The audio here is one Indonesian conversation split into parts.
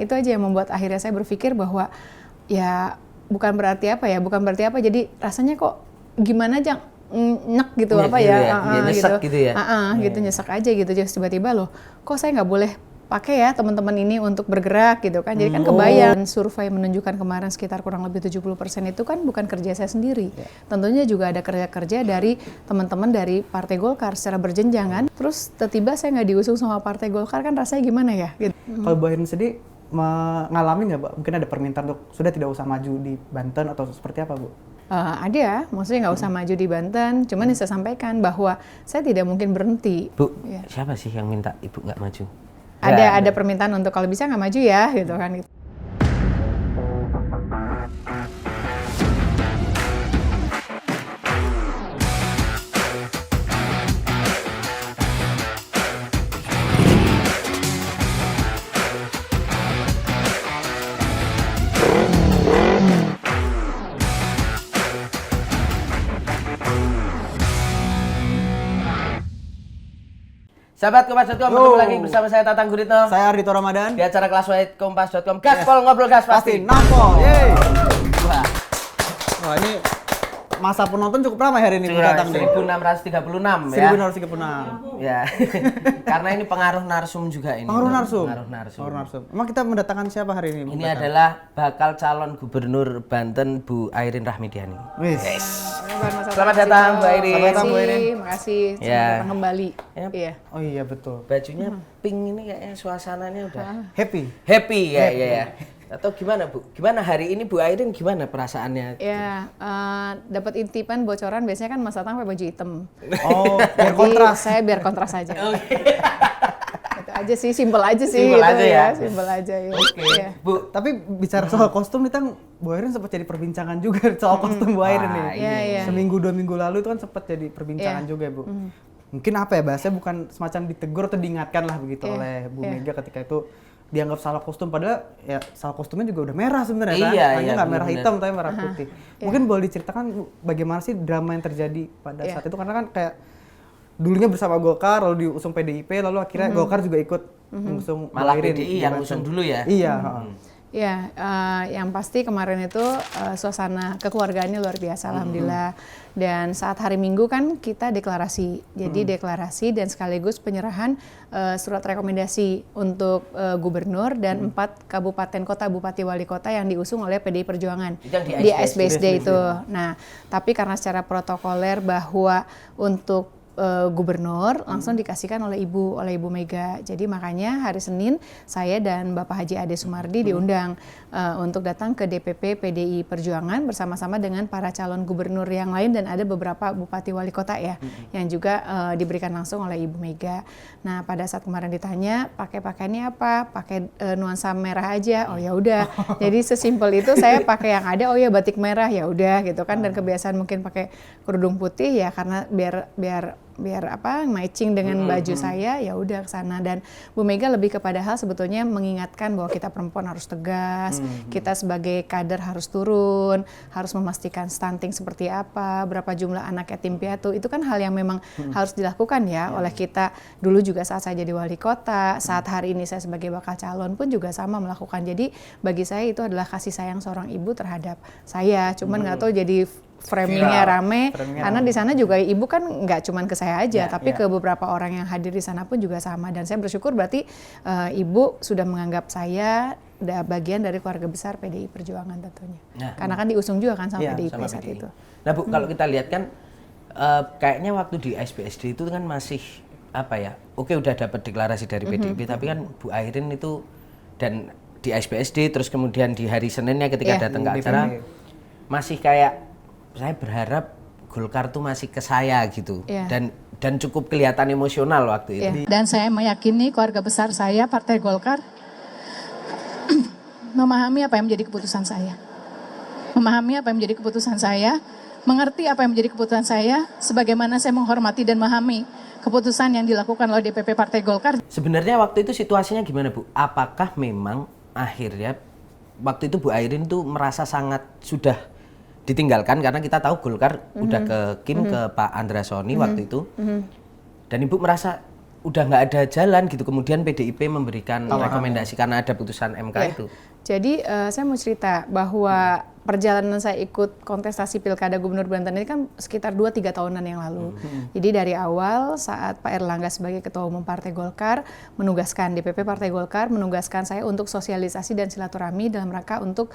itu aja yang membuat akhirnya saya berpikir bahwa ya bukan berarti apa, jadi rasanya kok gimana aja nyek gitu Nyesek apa ya, gitu ya. gitu nyesek aja gitu, terus tiba-tiba loh kok saya nggak boleh pakai ya teman-teman ini untuk bergerak gitu kan. Jadi kan kebayang survei menunjukkan kemarin sekitar kurang lebih 70% itu kan bukan kerja saya sendiri. Tentunya juga ada kerja-kerja dari teman-teman dari Partai Golkar secara berjenjang kan. Terus tiba-tiba saya nggak diusung sama Partai Golkar kan rasanya gimana ya gitu. Kalau Bu Airin sendiri mengalami nggak, Mbak? Mungkin ada permintaan untuk sudah tidak usah maju di Banten atau seperti apa, Bu? Ada, maksudnya nggak usah maju di Banten, cuman saya sampaikan bahwa saya tidak mungkin berhenti. Bu, siapa sih yang minta Ibu nggak maju? Ada permintaan untuk kalau bisa nggak maju ya gitu kan. Sahabat Kompas.com, ketemu lagi bersama saya Tatang Guritno. Saya Ardhito Ramadan. Di acara Classwide Kompas.com. Gaspol ngobrol gas pasti nampol. Wah, Wah, ini masa penonton cukup ramai hari ini, Bu, datang nih. 1636 ya. 1636. Ya. Karena ini pengaruh narsum juga ini. Pengaruh narsum. Pengaruh narsum. Emang kita mendatangkan siapa hari ini? Ini adalah bakal calon gubernur Banten Bu Airin Rahmidiani. Wis. Selamat datang Bu Airin. Selamat datang Bu Airin. Terima kasih, selamat Ya. datang kembali. Ya. Iya. Oh iya betul. Bajunya pink ini kayaknya suasananya udah Happy. happy ya. Atau gimana Bu? Gimana hari ini Bu Airin gimana perasaannya? Ya, dapat intipan bocoran biasanya kan Mas Tatang pakai baju hitam. Oh, biar Jadi kontras. saya biar kontras aja. Itu aja sih, simpel aja sih. Simpel gitu aja ya? Simpel aja ya. Oke. Iya. Bu, Tapi bicara soal kostum nih, Tang, Bu Airin sempat jadi perbincangan juga soal kostum Bu Airin nih. Iya. Seminggu 2 minggu lalu itu kan sempat jadi perbincangan juga, Bu. Mungkin apa ya bahasanya, bukan semacam ditegur atau diingatkan lah begitu oleh Bu Mega ketika itu dianggap salah kostum, padahal ya salah kostumnya juga udah merah sebenarnya kan. Hanya nggak merah hitam tapi merah putih. Mungkin boleh diceritakan Bu, bagaimana sih drama yang terjadi pada saat itu, karena kan kayak dulunya bersama Golkar lalu diusung PDIP lalu akhirnya Golkar juga ikut mengusung Bu malah Airin PDI di yang Banten. usung dulu ya? Iya. Ya, yang pasti kemarin itu suasana kekeluargaannya luar biasa, alhamdulillah. Dan saat hari Minggu kan kita deklarasi, jadi deklarasi dan sekaligus penyerahan surat rekomendasi untuk gubernur dan 4 kabupaten kota, bupati wali kota yang diusung oleh PDI Perjuangan di ASBSD itu. Nah, tapi karena secara protokoler bahwa untuk gubernur langsung dikasihkan oleh Ibu Mega. Jadi makanya hari Senin saya dan Bapak Haji Ade Sumardi diundang untuk datang ke DPP PDI Perjuangan bersama-sama dengan para calon gubernur yang lain dan ada beberapa bupati wali kota ya yang juga diberikan langsung oleh Ibu Mega. Nah, pada saat kemarin ditanya pakai pakaiannya apa? Pakai nuansa merah aja. Oh ya udah. Jadi sesimpel itu saya pakai yang ada. Oh ya batik merah ya udah gitu kan, dan kebiasaan mungkin pakai kerudung putih ya karena biar apa matching dengan baju saya, ya udah ke sana. Dan Bu Mega lebih kepada hal sebetulnya mengingatkan bahwa kita perempuan harus tegas, kita sebagai kader harus turun, harus memastikan stunting seperti apa, berapa jumlah anak yatim piatu, itu kan hal yang memang harus dilakukan ya oleh kita. Dulu juga saat saya jadi wali kota, saat hari ini saya sebagai bakal calon pun juga sama melakukan. Jadi bagi saya itu adalah kasih sayang seorang ibu terhadap saya. Cuman nggak tahu jadi framingnya rame, karena di sana juga ibu kan nggak cuman ke saya aja, tapi ke beberapa orang yang hadir di sana pun juga sama. Dan saya bersyukur berarti ibu sudah menganggap saya bagian dari keluarga besar PDI Perjuangan tentunya. Karena kan diusung juga kan sama PDIP sama saat PDI. itu. Nah Bu, kalau kita lihat kan kayaknya waktu di ASBSD itu kan masih apa ya? Oke, udah dapat deklarasi dari PDIP, tapi kan Bu Airin itu dan di ASBSD terus kemudian di hari Seninnya ketika datang ke acara masih kayak saya berharap Golkar tuh masih ke saya gitu, dan cukup kelihatan emosional waktu itu. Dan saya meyakini keluarga besar saya Partai Golkar memahami apa yang menjadi keputusan saya, mengerti apa yang menjadi keputusan saya, sebagaimana saya menghormati dan memahami keputusan yang dilakukan oleh DPP Partai Golkar. Sebenarnya waktu itu situasinya gimana Bu? Apakah memang akhirnya waktu itu Bu Airin tuh merasa sangat sudah ditinggalkan, karena kita tahu Golkar udah ke Kim, ke Pak Andra Soni waktu itu, dan Ibu merasa udah nggak ada jalan gitu, kemudian PDIP memberikan rekomendasi karena ada putusan MK itu. Jadi saya mau cerita bahwa perjalanan saya ikut kontestasi Pilkada Gubernur Banten ini kan sekitar 2-3 tahunan yang lalu. Jadi dari awal saat Pak Erlangga sebagai Ketua Umum Partai Golkar menugaskan DPP Partai Golkar menugaskan saya untuk sosialisasi dan silaturahmi dalam rangka untuk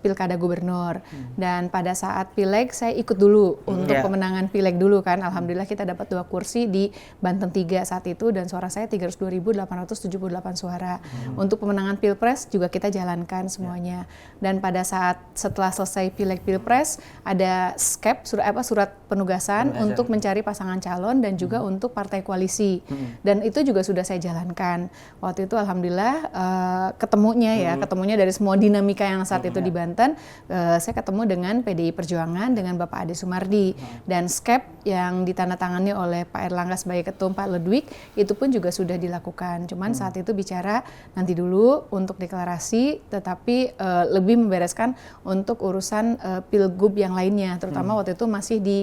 Pilkada Gubernur. Dan pada saat Pileg saya ikut dulu untuk pemenangan Pileg dulu kan. Alhamdulillah kita dapat 2 kursi di Banten 3 saat itu dan suara saya 302.878 suara. Untuk pemenangan Pilpres juga kita jalankan semuanya. Dan pada saat setelah selesai Pileg Pilpres ada SKEP surat penugasan untuk mencari pasangan calon dan juga untuk partai koalisi. Dan itu juga sudah saya jalankan. Waktu itu alhamdulillah ketemunya dari semua dinamika yang saat itu di Banten, saya ketemu dengan PDI Perjuangan dengan Bapak Ade Sumardi dan SKEP yang ditandatangani oleh Pak Erlangga sebagai ketum Pak Ludwig itu pun juga sudah dilakukan. Cuman saat itu bicara nanti dulu untuk deklarasi, tetapi lebih membereskan untuk urusan pilgub yang lainnya, terutama waktu itu masih di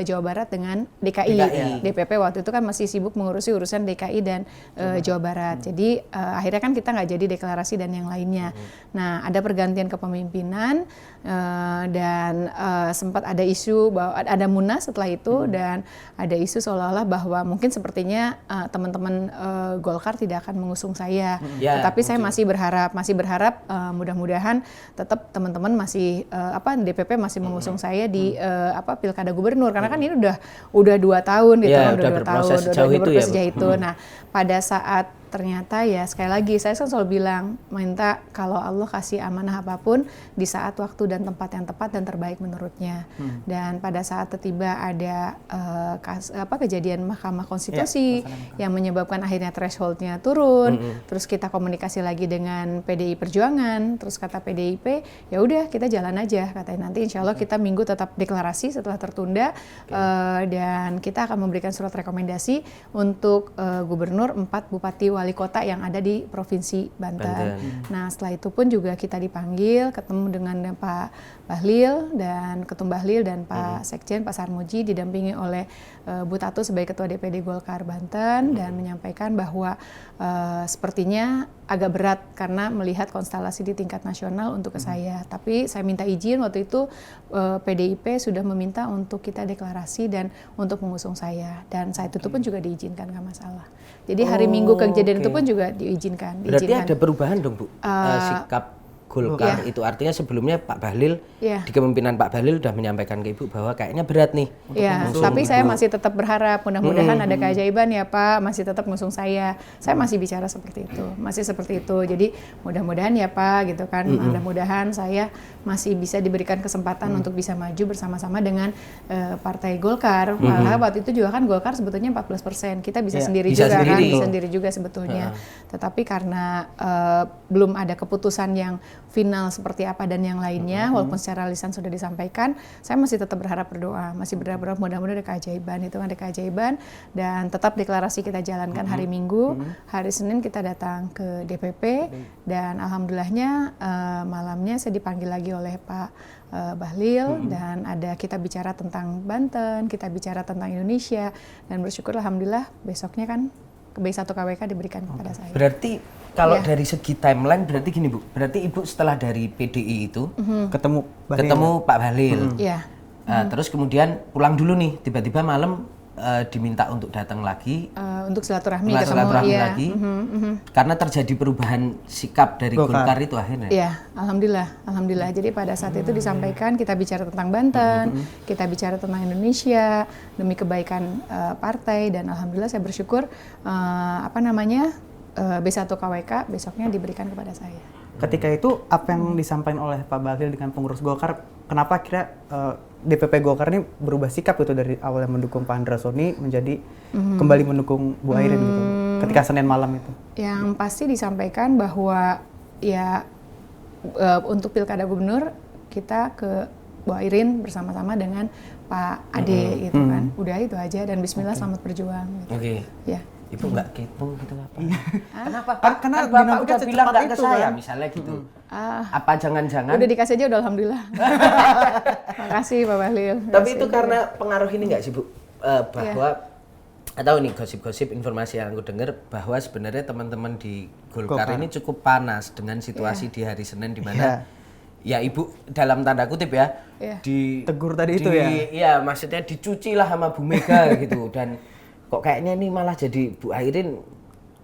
Jawa Barat dengan DKI. DPP waktu itu kan masih sibuk mengurusi urusan DKI dan Jawa Barat. Jadi akhirnya kan kita nggak jadi deklarasi dan yang lainnya. Nah, ada pergantian kepemimpinan dan sempat ada isu bahwa ada Munas setelah itu dan ada isu seolah-olah bahwa mungkin sepertinya teman-teman Golkar tidak akan mengusung saya. Tetapi saya masih berharap mudah-mudahan tetap teman-teman masih DPP masih mengusung saya di Pilkada Gubernur karena kan ini udah 2 tahun gitu kan, udah 2 tahun udah sejauh itu. Nah, pada saat ternyata ya sekali lagi saya kan selalu bilang minta kalau Allah kasih amanah apapun di saat waktu dan tempat yang tepat dan terbaik menurutnya. Dan pada saat tiba ada kejadian Mahkamah Konstitusi yang menyebabkan akhirnya thresholdnya turun, terus kita komunikasi lagi dengan PDI Perjuangan, terus kata PDIP ya udah kita jalan aja katanya nanti insya Allah kita minggu tetap deklarasi setelah tertunda dan kita akan memberikan surat rekomendasi untuk Gubernur 4 Bupati Wali Kota yang ada di Provinsi Banten. Nah setelah itu pun juga kita dipanggil ketemu dengan Pak Bahlil dan Ketum Bahlil dan Pak Sekjen Pak Sarmuji didampingi oleh Bu Tatu sebagai Ketua DPD Golkar Banten dan menyampaikan bahwa sepertinya agak berat karena melihat konstelasi di tingkat nasional untuk ke saya. Tapi saya minta izin waktu itu PDIP sudah meminta untuk kita deklarasi dan untuk mengusung saya dan saat itu pun juga diizinkan nggak masalah. Jadi hari Minggu kejadian itu pun juga diizinkan. Berarti ada perubahan dong Bu sikap Golkar itu artinya sebelumnya Pak Bahlil di kepemimpinan Pak Bahlil sudah menyampaikan ke Ibu bahwa kayaknya berat nih. Tapi saya masih tetap berharap mudah-mudahan ada keajaiban ya Pak, masih tetap ngusung saya. Saya masih bicara seperti itu, masih seperti itu. Jadi mudah-mudahan ya Pak gitu kan, mudah-mudahan saya masih bisa diberikan kesempatan untuk bisa maju bersama-sama dengan Partai Golkar. Malah waktu itu juga kan Golkar sebetulnya 14%, kita bisa sendiri juga kan, bisa sendiri juga sebetulnya. Tetapi karena belum ada keputusan yang final seperti apa dan yang lainnya, walaupun secara lisan sudah disampaikan, saya masih tetap berharap berdoa, masih berharap mudah-mudahan ada keajaiban, itu ada keajaiban, dan tetap deklarasi kita jalankan hari Minggu, hari Senin kita datang ke DPP, dan alhamdulillahnya malamnya saya dipanggil lagi oleh Pak Bahlil, dan ada kita bicara tentang Banten, kita bicara tentang Indonesia, dan bersyukur alhamdulillah besoknya kan B1 KWK diberikan kepada saya. Berarti kalau dari segi timeline berarti gini Bu, berarti Ibu setelah dari PDI itu ketemu Pak Bahlil, terus kemudian pulang dulu nih, tiba-tiba malam diminta untuk datang lagi untuk silaturahmi lagi, karena terjadi perubahan sikap dari Golkar itu akhirnya. Iya, alhamdulillah. Jadi pada saat itu disampaikan kita bicara tentang Banten, kita bicara tentang Indonesia demi kebaikan partai, dan alhamdulillah saya bersyukur B1 KWK besoknya diberikan kepada saya. Ketika itu apa yang disampaikan oleh Pak Bahlil dengan pengurus Golkar, kenapa kira DPP Golkar ini berubah sikap itu dari awalnya mendukung Pak Andra Soni menjadi kembali mendukung Bu Airin gitu ketika Senin malam itu? Yang pasti disampaikan bahwa ya untuk Pilkada Gubernur kita ke Bu Airin bersama-sama dengan Pak Ade gitu kan. Udah itu aja dan bismillah selamat berjuang gitu. Ya. Ibu nggak kepo gitu apa? Kenapa? Karena Bapak udah bilang nggak ke saya misalnya gitu. Apa jangan-jangan? Udah dikasih aja udah alhamdulillah. Makasih Pak Bahlil. Tapi itu karena pengaruh ini nggak sih Bu? Bahwa atau ini gosip-gosip informasi yang aku dengar bahwa sebenarnya teman-teman di Golkar ini cukup panas dengan situasi di hari Senin di mana ya Ibu dalam tanda kutip ya tegur tadi itu ya. Iya, maksudnya dicuci lah sama Bu Mega gitu dan kok kayaknya ini malah jadi Bu Airin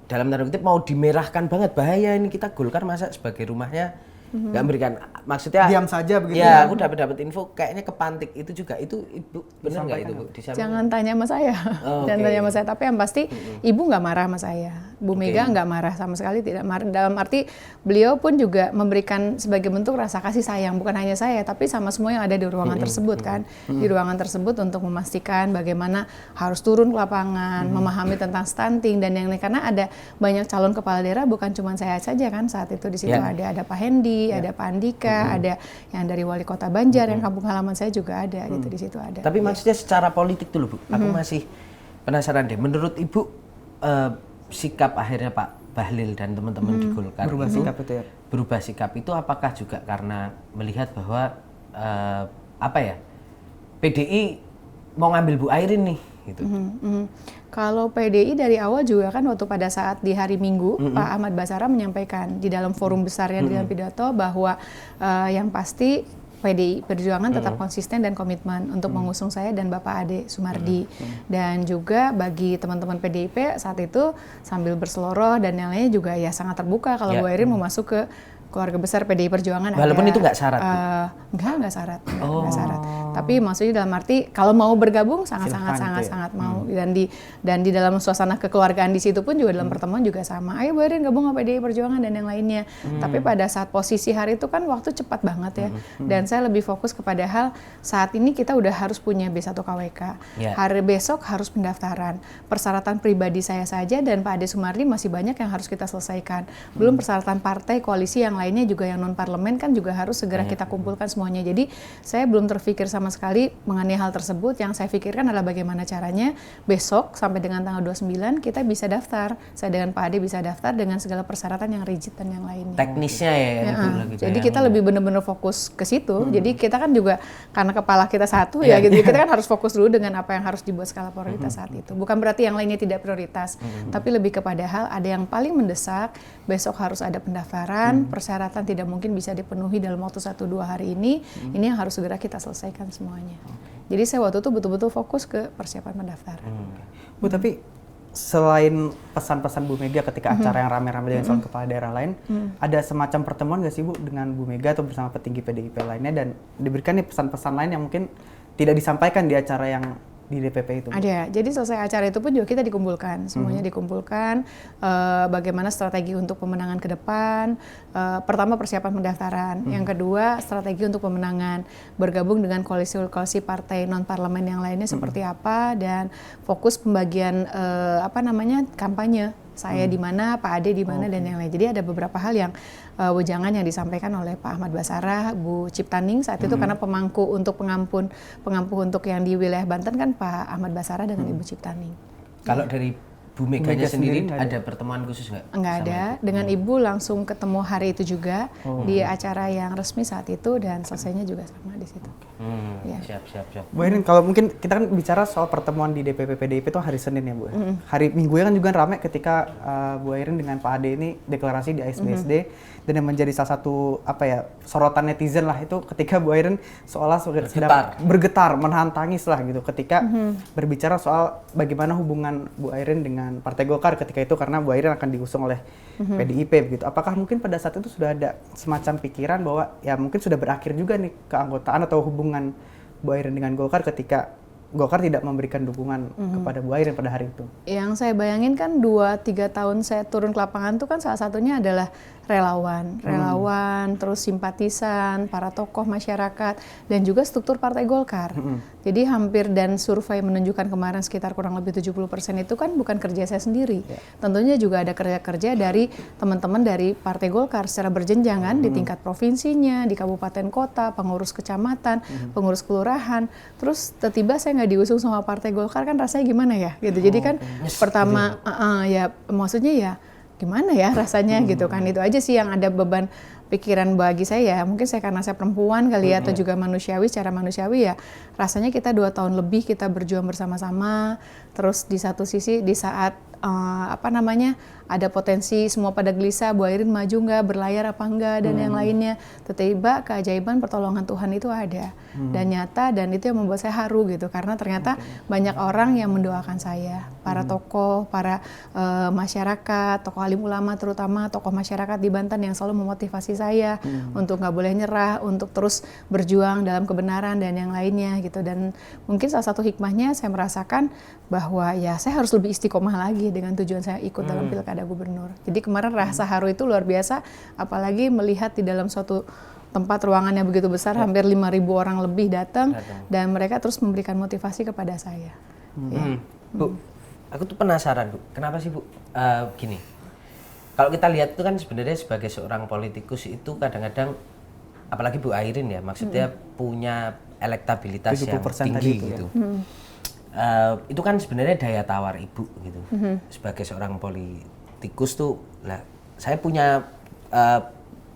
dalam tanda kutip mau dimerahkan banget, bahaya ini kita Golkar masa sebagai rumahnya nggak memberikan, maksudnya Diam saja begitu ya. ya? Aku dapat info kayaknya kepantik itu juga, itu Ibu benar nggak itu Bu? Jangan tanya sama saya, jangan tanya sama saya. Tapi yang pasti Ibu nggak marah sama saya, Bu Mega nggak marah sama sekali, tidak marah. Dalam arti beliau pun juga memberikan sebagai bentuk rasa kasih sayang, bukan hanya saya, tapi sama semua yang ada di ruangan tersebut kan, di ruangan tersebut untuk memastikan bagaimana harus turun ke lapangan, memahami tentang stunting dan yang lain, karena ada banyak calon kepala daerah, bukan cuma saya saja kan saat itu di situ ada Pak Hendi, ada Pak Andika, ada yang dari wali kota Banjar, yang kampung halaman saya juga ada gitu, di situ ada. Tapi maksudnya secara politik dulu Bu, aku masih penasaran deh. Menurut Ibu sikap akhirnya Pak Bahlil dan teman-teman di Golkar berubah sikap itu apakah juga karena melihat bahwa PDI mau ngambil Bu Airin nih gitu? Kalau PDI dari awal juga kan waktu pada saat di hari Minggu Pak Ahmad Basara menyampaikan di dalam forum besarnya di dalam pidato bahwa yang pasti PDI Perjuangan tetap konsisten dan komitmen untuk mengusung saya dan Bapak Ade Sumardi. Dan juga bagi teman-teman PDIP saat itu sambil berseloroh dan yang lainnya juga ya sangat terbuka kalau Bu Airin mau masuk ke keluarga besar PDI Perjuangan. Walaupun itu nggak syarat? Nggak syarat. Nggak syarat. Tapi maksudnya dalam arti kalau mau bergabung sangat mau. Dan di dalam suasana kekeluargaan di situ pun juga dalam pertemuan juga sama. Ayo Bu Airin gabung sama PDI Perjuangan dan yang lainnya. Tapi pada saat posisi hari itu kan waktu cepat banget ya. Dan saya lebih fokus kepada hal saat ini kita udah harus punya B1 KWK. Hari besok harus pendaftaran. Persyaratan pribadi saya saja dan Pak Ade Sumardi masih banyak yang harus kita selesaikan. Belum persyaratan partai, koalisi yang lainnya juga yang non parlemen kan juga harus segera kita kumpulkan semuanya. Jadi saya belum terpikir sama sekali mengenai hal tersebut. Yang saya pikirkan adalah bagaimana caranya besok sampai dengan tanggal 29 kita bisa daftar. Saya dengan Pak Ade bisa daftar dengan segala persyaratan yang rigid dan yang lainnya. Teknisnya ya. Jadi kita lebih benar-benar fokus ke situ. Jadi kita kan juga karena kepala kita satu ya gitu. Kita kan harus fokus dulu dengan apa yang harus dibuat skala prioritas saat itu. Bukan berarti yang lainnya tidak prioritas, tapi lebih kepada hal ada yang paling mendesak. Besok harus ada pendaftaran. Persyaratan tidak mungkin bisa dipenuhi dalam waktu 1-2 hari ini yang harus segera kita selesaikan semuanya. Jadi saya waktu itu betul-betul fokus ke persiapan pendaftaran. Bu, tapi selain pesan-pesan Bu Mega ketika acara yang rame-rame dengan calon kepala daerah lain, ada semacam pertemuan nggak sih Bu dengan Bu Mega atau bersama petinggi PDIP lainnya dan diberikan nih pesan-pesan lain yang mungkin tidak disampaikan di acara yang di DPP itu? Ada. Jadi selesai acara itu pun juga kita dikumpulkan, semuanya dikumpulkan. Bagaimana strategi untuk pemenangan ke depan. Pertama persiapan pendaftaran, yang kedua strategi untuk pemenangan, bergabung dengan koalisi partai non parlemen yang lainnya seperti apa, dan fokus pembagian kampanye. Saya di mana, Pak Ade di mana dan yang lain. Jadi ada beberapa hal yang wejangan yang disampaikan oleh Pak Ahmad Basara, Bu Ciptaning saat itu karena pengampu untuk yang di wilayah Banten kan Pak Ahmad Basara dengan Ibu Ciptaning. Kalau dari Bu Meganya sendiri ada pertemuan khusus nggak? Nggak ada. Dengan Ibu langsung ketemu hari itu juga di acara yang resmi saat itu dan selesainya juga sama di situ. Siap. Bu Airin, kalau mungkin kita kan bicara soal pertemuan di DPP PDIP itu hari Senin ya Bu. Hari Minggunya kan juga ramai ketika Bu Airin dengan Pak Ade ini deklarasi di ASBSD dan yang menjadi salah satu sorotan netizen lah itu ketika Bu Airin seolah sedang bergetar, menahan tangis lah gitu ketika berbicara soal bagaimana hubungan Bu Airin dengan Partai Golkar ketika itu karena Bu Airin akan diusung oleh PDIP begitu. Apakah mungkin pada saat itu sudah ada semacam pikiran bahwa ya mungkin sudah berakhir juga nih keanggotaan atau hubungan Bu Airin dengan Golkar ketika Golkar tidak memberikan dukungan kepada Bu Airin pada hari itu? Yang saya bayangin kan 2-3 tahun saya turun ke lapangan itu kan salah satunya adalah relawan, terus simpatisan, para tokoh masyarakat, dan juga struktur Partai Golkar. Jadi hampir, dan survei menunjukkan kemarin sekitar kurang lebih 70% itu kan bukan kerja saya sendiri. Tentunya juga ada kerja-kerja dari teman-teman dari Partai Golkar secara berjenjang kan, di tingkat provinsinya, di kabupaten kota, pengurus kecamatan, pengurus kelurahan. Terus tiba-tiba saya nggak diusung sama Partai Golkar kan rasanya gimana ya gitu. Jadi kan pertama ya maksudnya ya gimana ya rasanya gitu kan. Itu aja sih yang ada beban pikiran bagi saya. Mungkin karena saya perempuan kali ya, atau juga manusiawi, secara manusiawi ya, rasanya kita 2 tahun lebih kita berjuang bersama-sama, terus di satu sisi di saat ada potensi semua pada gelisah, Bu Airin maju nggak, berlayar apa enggak, dan yang lainnya, tiba-tiba keajaiban pertolongan Tuhan itu ada dan nyata, dan itu yang membuat saya haru gitu, karena ternyata banyak orang yang mendoakan saya, para tokoh, para masyarakat, tokoh alim ulama, terutama tokoh masyarakat di Banten yang selalu memotivasi saya untuk nggak boleh nyerah, untuk terus berjuang dalam kebenaran dan yang lainnya gitu. Dan mungkin salah satu hikmahnya saya merasakan bahwa ya saya harus lebih istiqomah lagi dengan tujuan saya ikut dalam Pilkada Gubernur. Jadi kemarin rasa haru itu luar biasa, apalagi melihat di dalam suatu tempat ruangan yang begitu besar, hampir 5.000 orang lebih datang, dan mereka terus memberikan motivasi kepada saya. Ya. Bu, aku tuh penasaran, Bu, kenapa sih Bu gini? Kalau kita lihat itu kan sebenarnya sebagai seorang politikus itu kadang-kadang, apalagi Bu Airin ya, maksudnya punya elektabilitas yang tinggi gitu. Itu kan sebenarnya daya tawar ibu gitu. Sebagai seorang politikus tuh, lah saya punya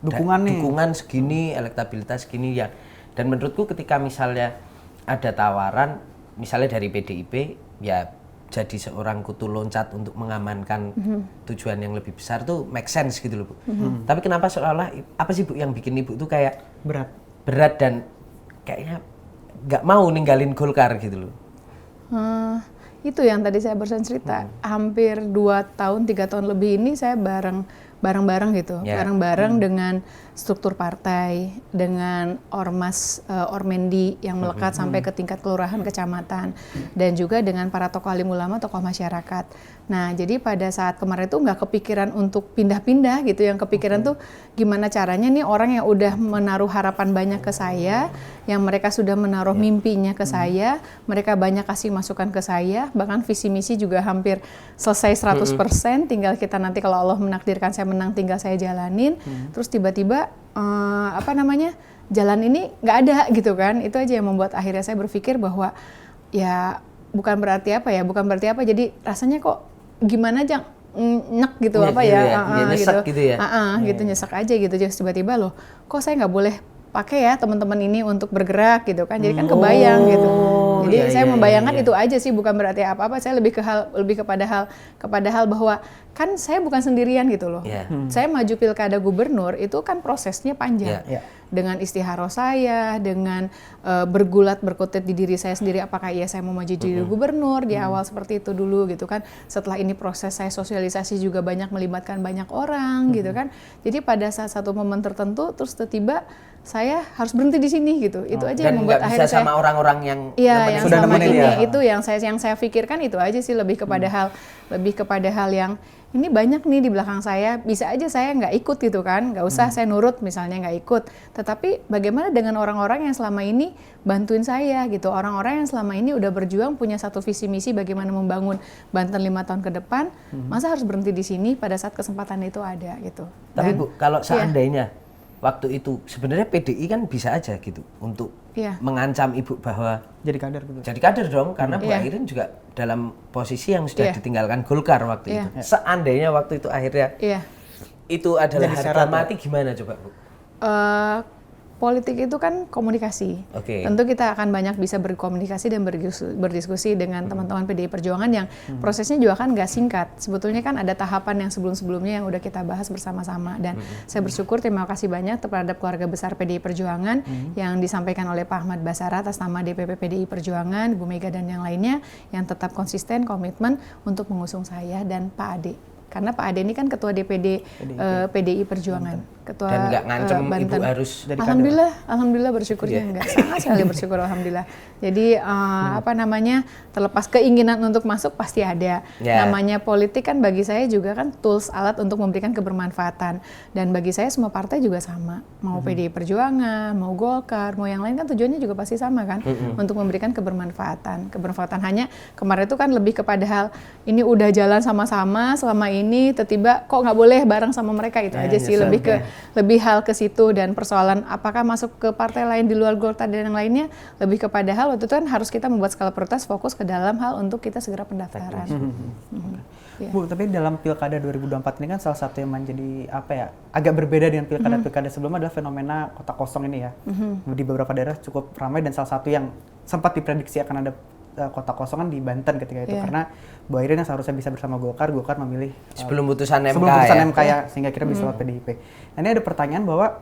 dukungan segini, elektabilitas segini ya. Dan menurutku ketika misalnya ada tawaran, misalnya dari PDIP, ya jadi seorang kutu loncat untuk mengamankan tujuan yang lebih besar tuh make sense gitu loh Bu. Tapi kenapa seolah-olah, apa sih Bu yang bikin ibu tuh kayak berat dan kayaknya nggak mau ninggalin Golkar gitu loh? Itu yang tadi saya barusan cerita, hampir 2 tahun, 3 tahun lebih ini saya bareng-bareng gitu, bareng-bareng dengan struktur partai, dengan ormas, ormendi yang melekat sampai ke tingkat kelurahan, kecamatan, dan juga dengan para tokoh alim ulama, tokoh masyarakat. Nah, jadi pada saat kemarin tuh nggak kepikiran untuk pindah-pindah gitu, yang kepikiran tuh gimana caranya nih orang yang udah menaruh harapan banyak ke saya, yang mereka sudah menaruh mimpinya ke saya, mereka banyak kasih masukan ke saya, bahkan visi misi juga hampir selesai 100%, tinggal kita nanti kalau Allah menakdirkan saya menang, tinggal saya jalanin. Terus tiba-tiba jalan ini nggak ada gitu kan. Itu aja yang membuat akhirnya saya berpikir bahwa ya bukan berarti apa, jadi rasanya kok gimana aja nek gitu gitu, nyesek aja gitu. Jadi tiba-tiba loh, kok saya nggak boleh pakai ya teman-teman ini untuk bergerak gitu kan. Jadi kan kebayang gitu. Jadi saya membayangkan itu aja sih, bukan berarti apa-apa. Saya lebih kepada hal bahwa kan saya bukan sendirian gitu loh. Saya maju Pilkada Gubernur itu kan prosesnya panjang. Dengan istiharoh saya, dengan bergulat berkutit di diri saya sendiri, apakah iya saya mau maju jadi gubernur di awal seperti itu dulu gitu kan. Setelah ini proses saya sosialisasi juga banyak melibatkan banyak orang gitu kan. Jadi pada saat satu momen tertentu terus tiba-tiba saya harus berhenti di sini gitu. Itu aja yang membuat akhirnya saya sama orang-orang yang yang sudah nemenin ini. Itu yang saya pikirkan, itu aja sih, lebih kepada hal yang ini banyak nih di belakang saya, bisa aja saya nggak ikut gitu kan, nggak usah saya nurut misalnya nggak ikut. Tetapi bagaimana dengan orang-orang yang selama ini bantuin saya gitu, orang-orang yang selama ini udah berjuang punya satu visi misi bagaimana membangun Banten 5 tahun ke depan, masa harus berhenti di sini pada saat kesempatan itu ada gitu. Tapi Bu, kalau seandainya waktu itu sebenarnya PDI kan bisa aja gitu untuk mengancam ibu bahwa jadi kader gitu. Jadi kader dong, karena Bu Airin juga dalam posisi yang sudah ditinggalkan Golkar waktu itu. Seandainya waktu itu akhirnya itu adalah harga mati, gimana coba Bu? Politik itu kan komunikasi. Tentu kita akan banyak bisa berkomunikasi dan berdiskusi dengan teman-teman PDI Perjuangan yang prosesnya juga kan nggak singkat. Sebetulnya kan ada tahapan yang sebelum-sebelumnya yang udah kita bahas bersama-sama. Dan saya bersyukur, terima kasih banyak terhadap keluarga besar PDI Perjuangan yang disampaikan oleh Pak Ahmad Basara atas nama DPP PDI Perjuangan, Bu Mega dan yang lainnya yang tetap konsisten, komitmen untuk mengusung saya dan Pak Ade. Karena Pak Ade ini kan ketua DPD PDI Perjuangan, ketua dan nggak ngancem Banten. Ibu harus jadi Alhamdulillah bersyukurnya enggak, sangat sekali bersyukur alhamdulillah. Jadi terlepas keinginan untuk masuk pasti ada. Namanya politik kan bagi saya juga kan tools, alat untuk memberikan kebermanfaatan. Dan bagi saya semua partai juga sama, mau PDI Perjuangan, mau Golkar, mau yang lain kan tujuannya juga pasti sama kan, untuk memberikan kebermanfaatan. Hanya kemarin itu kan lebih kepada hal ini udah jalan sama-sama selama ini, tiba-tiba kok nggak boleh bareng sama mereka, itu aja sih, lebih hal ke situ. Dan persoalan apakah masuk ke partai lain di luar Golkar dan yang lainnya, lebih kepada hal waktu itu kan harus kita membuat skala prioritas, fokus ke dalam hal untuk kita segera pendaftaran. Bu, tapi dalam pilkada 2024 ini kan salah satu yang menjadi apa ya, agak berbeda dengan pilkada-pilkada sebelumnya adalah fenomena kotak kosong ini ya. Di beberapa daerah cukup ramai dan salah satu yang sempat diprediksi akan ada kotak kosongan di Banten ketika itu karena Bu Airin yang seharusnya bisa bersama Golkar memilih sebelum putusan MK sebelum putusan ya. MK ya, sehingga kira bisa lewat PDIP. Nah, ini ada pertanyaan bahwa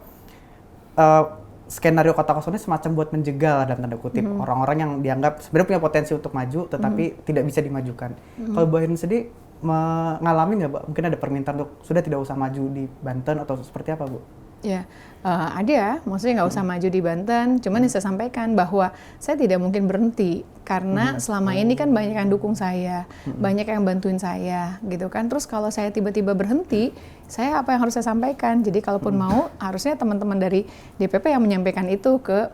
skenario kotak kosong ini semacam buat menjegal dalam tanda kutip orang-orang yang dianggap sebenarnya punya potensi untuk maju tetapi tidak bisa dimajukan. Kalau Bu Airin sendiri mengalami nggak, mungkin ada permintaan untuk sudah tidak usah maju di Banten atau seperti apa, Bu? Ya, ada, maksudnya nggak usah maju di Banten, cuman yang saya sampaikan bahwa saya tidak mungkin berhenti, karena selama ini kan banyak yang dukung saya, banyak yang bantuin saya, gitu kan. Terus kalau saya tiba-tiba berhenti, saya apa yang harus saya sampaikan? Jadi kalaupun mau, harusnya teman-teman dari DPP yang menyampaikan itu ke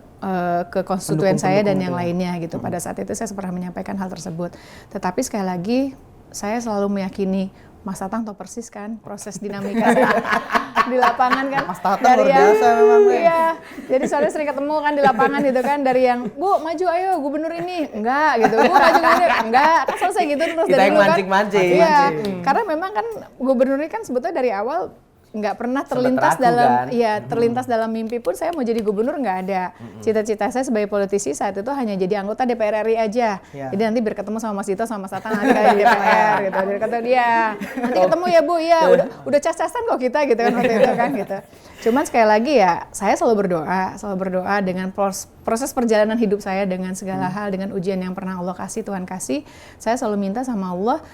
konstituen saya dan yang lainnya, gitu. Pada saat itu saya pernah menyampaikan hal tersebut. Tetapi sekali lagi, saya selalu meyakini Mas Tatang tahu persis kan proses dinamika di lapangan kan. Mas Tatang dari luar yang, biasa memang. Iya, jadi soalnya sering ketemu kan di lapangan gitu kan, dari yang Bu maju ayo gubernur ini, enggak gitu, Bu maju gubernur, enggak, kan selesai gitu terus Kita dari yang dulu kan. mancing-mancing. Iya, karena memang kan gubernur ini kan sebetulnya dari awal nggak pernah terlintas ragu, dalam kan? terlintas dalam mimpi pun saya mau jadi gubernur, nggak ada. Cita-cita saya sebagai politisi saat itu hanya jadi anggota DPR RI aja. Jadi nanti biar ketemu sama Mas Dito sama Mas Tatang nanti kayak DPR gitu. Jadi kata dia, nanti ketemu ya Bu, ya udah cas-casan kok kita gitu kan waktu itu kan gitu. Cuman sekali lagi ya, saya selalu berdoa dengan proses perjalanan hidup saya dengan segala hal, dengan ujian yang pernah Allah kasih, Tuhan kasih, saya selalu minta sama Allah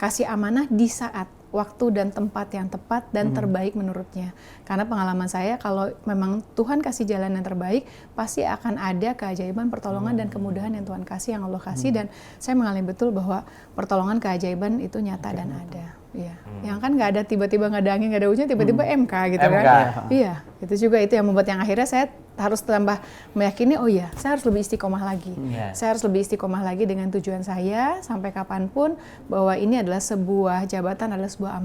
kasih amanah di saat waktu dan tempat yang tepat dan terbaik menurutnya. Karena pengalaman saya kalau memang Tuhan kasih jalan yang terbaik, pasti akan ada keajaiban, pertolongan dan kemudahan yang Tuhan kasih, yang Allah kasih. Dan saya mengalami betul bahwa pertolongan keajaiban itu nyata dan ada. Iya. Yang kan nggak ada tiba-tiba nggak ada angin, nggak ada hujan, tiba-tiba MK gitu MK. kan. Iya, itu juga itu yang membuat yang akhirnya saya harus tambah meyakini, oh iya, saya harus lebih istiqomah lagi. Saya harus lebih istiqomah lagi dengan tujuan saya sampai kapanpun, bahwa ini adalah sebuah jabatan, adalah sebuah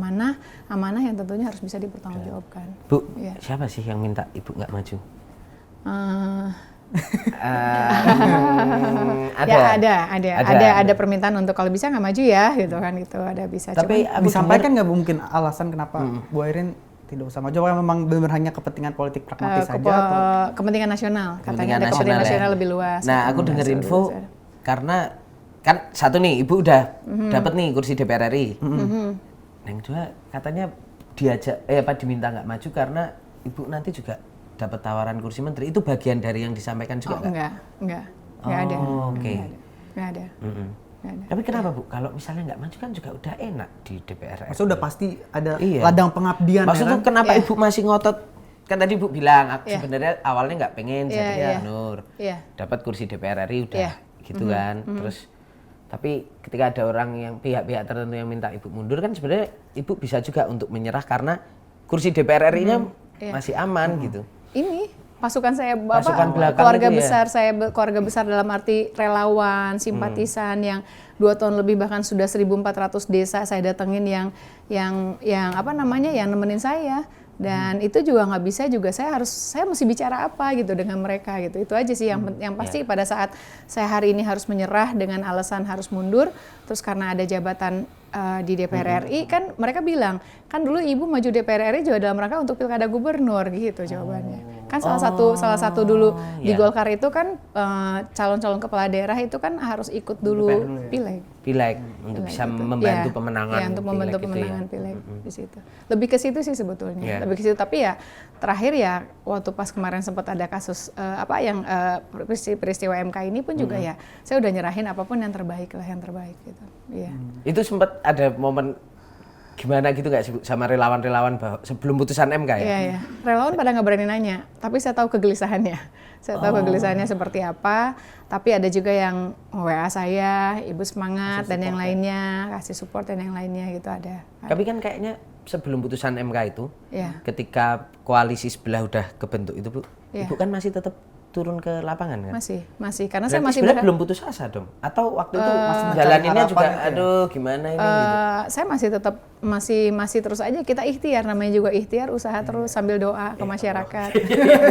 amanah yang tentunya harus bisa dipertanggungjawabkan. Bu, siapa sih yang minta Ibu nggak maju? Ada permintaan untuk kalau bisa nggak maju ya, gitu kan, gitu ada bisa. Tapi cuman, disampaikan nggak mungkin alasan kenapa Bu Airin tidak usah maju? Apakah memang benar hanya kepentingan politik pragmatis saja? Atau? Kepentingan nasional, katanya ada Kepentingan kepentingan nasional nasional ya. lebih luas. Nah, aku dengar info karena kan satu nih Ibu udah dapat nih kursi DPR RI. Yang kedua katanya diminta nggak maju karena Ibu nanti juga dapat tawaran kursi menteri. Itu bagian dari yang disampaikan juga nggak? Enggak ada. Oke. Nggak ada. Tapi kenapa Bu? Kalau misalnya nggak maju kan juga udah enak di DPR RI. Maksudnya udah pasti ada Iya. ladang pengabdian. Maksudnya ya kan? kenapa Ibu masih ngotot? Kan tadi Ibu bilang, aku sebenarnya awalnya nggak pengen jadi gubernur, dapat kursi DPR RI udah gitu kan. Terus tapi ketika ada orang yang pihak-pihak tertentu yang minta Ibu mundur kan sebenarnya Ibu bisa juga untuk menyerah karena kursi DPR RI-nya masih aman gitu. Ini pasukan saya, Pasukan belakang keluarga itu ya? besar saya, keluarga besar dalam arti relawan, simpatisan yang 2 tahun lebih, bahkan sudah 1.400 desa saya datengin yang nemenin saya. Dan itu juga nggak bisa juga, saya mesti bicara apa gitu dengan mereka gitu. Itu aja sih yang pasti pada saat saya hari ini harus menyerah dengan alasan harus mundur, terus karena ada jabatan di DPR RI, kan mereka bilang, kan dulu Ibu maju DPR RI juga dalam rangka untuk pilkada gubernur gitu jawabannya. Kan salah satu dulu di Golkar itu kan calon-calon kepala daerah itu kan harus ikut dulu pileg untuk bisa membantu pemenangan. Ya, untuk membantu pemenangan pileg di situ. Lebih ke situ sih sebetulnya. Lebih ke situ, tapi ya terakhir ya waktu pas kemarin sempat ada kasus peristiwa MK ini pun juga ya saya udah nyerahin apapun yang terbaik gitu. Iya. Itu sempat ada momen gimana gitu nggak sama relawan-relawan sebelum putusan MK ya? Iya. Relawan pada nggak berani nanya, tapi saya tahu kegelisahannya. Saya tahu kegelisahannya seperti apa, tapi ada juga yang WA saya, Ibu semangat, dan yang lainnya, kasih support dan yang lainnya gitu ada. Tapi kan kayaknya sebelum putusan MK itu, ketika koalisi sebelah udah kebentuk itu Bu, Ibu kan masih tetap turun ke lapangan kan? Masih, karena berarti saya masih sebenarnya belum putus asa dong? Atau waktu itu masih jalaninnya juga, aduh gimana ini gitu? Saya masih tetap, masih terus aja, kita ikhtiar, namanya juga ikhtiar, usaha terus sambil doa ke masyarakat,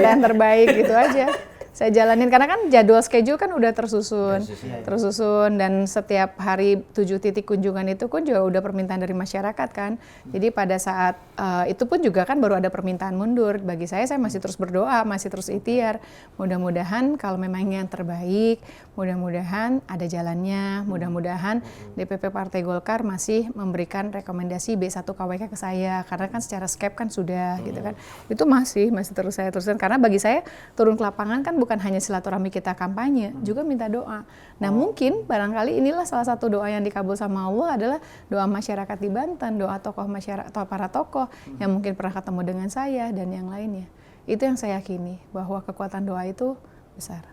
yang terbaik gitu aja. saya jalanin karena kan jadwal schedule kan udah tersusun dan setiap hari 7 titik kunjungan itu kan juga udah permintaan dari masyarakat kan. Jadi pada saat itu pun juga kan baru ada permintaan mundur. Bagi saya masih terus berdoa, masih terus ikhtiar. Mudah-mudahan kalau memang yang terbaik, mudah-mudahan ada jalannya, mudah-mudahan DPP Partai Golkar masih memberikan rekomendasi B1 KWK ke saya karena kan secara skep kan sudah gitu kan. Itu masih terus saya teruskan karena bagi saya turun ke lapangan kan bukan hanya silaturahmi kita kampanye, juga minta doa. Nah, mungkin barangkali inilah salah satu doa yang dikabul sama Allah adalah doa masyarakat di Banten, doa tokoh masyarakat atau para tokoh yang mungkin pernah ketemu dengan saya dan yang lainnya. Itu yang saya yakini bahwa kekuatan doa itu besar.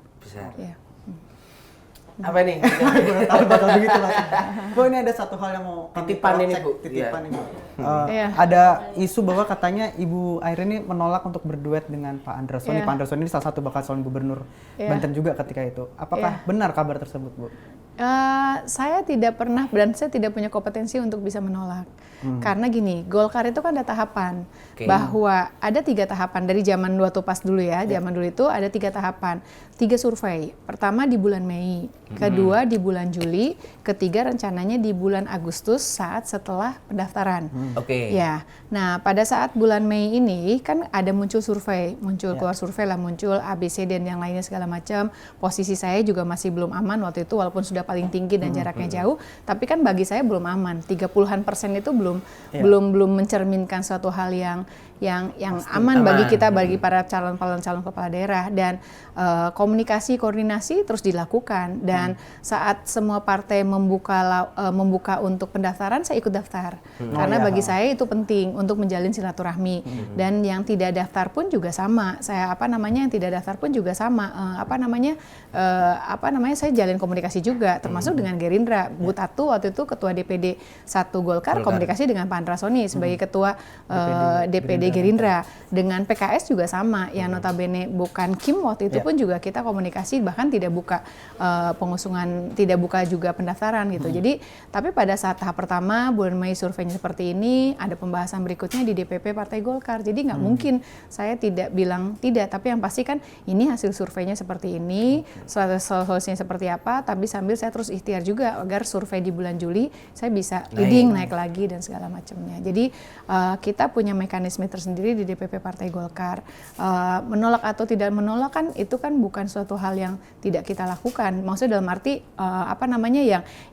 Ya. Apa nih? Tahu bakal begitu Mas. Bu, ini ada satu hal yang mau kami Titipan ini, cek, Bu. titipan Iya. ini. Iya. Ada isu bahwa katanya Ibu Airin ini menolak untuk berduet dengan Pak Andra Soni. Iya. Pak Andra Soni ini salah satu bakal calon gubernur Iya. Banten juga ketika itu. Apakah benar kabar tersebut, Bu? Saya tidak pernah dan saya tidak punya kompetensi untuk bisa menolak. Karena gini, Golkar itu kan ada tahapan. Bahwa ada 3 tahapan dari zaman dua tupas dulu ya. Zaman dulu itu ada 3 tahapan. 3 survei. Pertama di bulan Mei, kedua di bulan Juli, ketiga rencananya di bulan Agustus saat setelah pendaftaran. Ya. Nah, pada saat bulan Mei ini kan ada muncul survei, keluar survei lah, muncul ABC dan yang lainnya segala macam. Posisi saya juga masih belum aman waktu itu walaupun sudah paling tinggi dan jaraknya jauh, tapi kan bagi saya belum aman. 30-an% itu belum mencerminkan suatu hal yang aman bagi kita, bagi para calon kepala daerah. Dan komunikasi, koordinasi terus dilakukan. Dan saat semua partai membuka untuk pendaftaran, saya ikut daftar. Karena bagi saya itu penting untuk menjalin silaturahmi. Dan yang tidak daftar pun juga sama. Yang tidak daftar pun juga sama. Saya jalin komunikasi juga, termasuk dengan Gerindra. Bu Tatu waktu itu ketua DPD 1 Golkar, komunikasi dengan Pak Andra Soni sebagai ketua DPD Gerindra. Dengan PKS juga sama, yang notabene bukan Kim waktu itu pun juga kita komunikasi, bahkan tidak buka pengusungan, tidak buka juga pendaftaran gitu. Jadi, tapi pada saat tahap pertama bulan Mei surveinya seperti ini, ada pembahasan berikutnya di DPP Partai Golkar. Jadi nggak mungkin saya tidak bilang tidak, tapi yang pasti kan ini hasil surveinya seperti ini, solusinya seperti apa, tapi sambil saya terus ikhtiar juga agar survei di bulan Juli saya bisa leading, naik lagi dan segala macamnya. Jadi kita punya mekanisme tersendiri di DPP Partai Golkar. Menolak atau tidak menolak kan itu kan bukan suatu hal yang tidak kita lakukan. Maksudnya dalam arti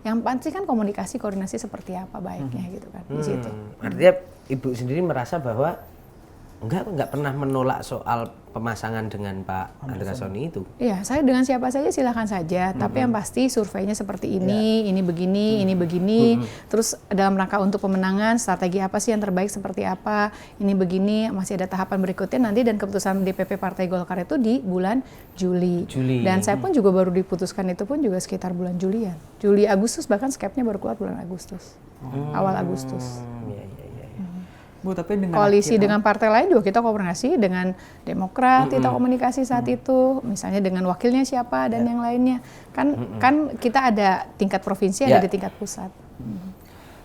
yang pasti kan koordinasi seperti apa baiknya gitu kan di situ. Artinya Ibu sendiri merasa bahwa enggak pernah menolak soal pemasangan dengan Pak Andra Soni itu. Iya, saya dengan siapa saja silakan saja, tapi yang pasti surveinya seperti ini begini, ini begini. Terus dalam rangka untuk pemenangan, strategi apa sih yang terbaik seperti apa? Ini begini, masih ada tahapan berikutnya nanti, dan keputusan DPP Partai Golkar itu di bulan Juli. Dan saya pun juga baru diputuskan itu pun juga sekitar bulan Julian. Juli Agustus, bahkan skepnya baru keluar bulan Agustus. Awal Agustus. Bu, tapi dengan koalisi dengan partai lain juga kita koordinasi, dengan Demokrat kita komunikasi saat itu, misalnya dengan wakilnya siapa dan yang lainnya. Kan kita ada tingkat provinsi, ada di tingkat pusat.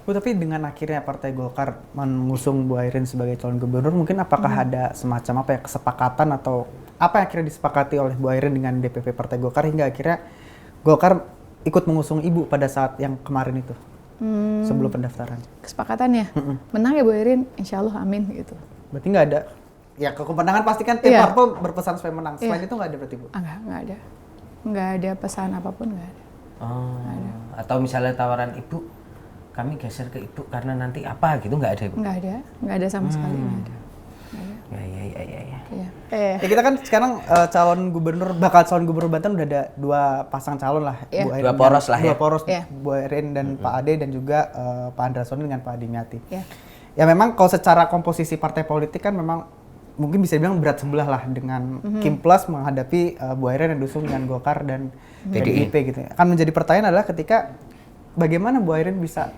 Bu, tapi dengan akhirnya Partai Golkar mengusung Bu Airin sebagai calon gubernur, mungkin apakah ada semacam kesepakatan atau apa yang akhirnya disepakati oleh Bu Airin dengan DPP Partai Golkar hingga akhirnya Golkar ikut mengusung Ibu pada saat yang kemarin itu? Sebelum pendaftaran. Kesepakatannya, menang ya Bu Airin, insya Allah amin gitu. Berarti nggak ada, ya kemenangan pasti kan tiap parpol berpesan supaya menang. Selain itu nggak ada berarti Bu? Nggak ada pesan apapun, nggak ada. Atau misalnya tawaran Ibu, kami geser ke Ibu karena nanti apa gitu, nggak ada Ibu? Nggak ada sama sekali, nggak ada. Ya. Ya kita kan sekarang bakal calon gubernur Banten udah ada 2 pasang calon lah, Bu Airin. Dua poros, Bu Airin dan Pak Ade, dan juga Pak Andra Soni dengan Pak Dimyati. Ya memang kalau secara komposisi partai politik kan memang mungkin bisa dibilang berat sebelah lah dengan Kim Plus menghadapi Bu Airin yang diusung dengan Golkar dan PDIP gitu. Akan menjadi pertanyaan adalah ketika bagaimana Bu Airin bisa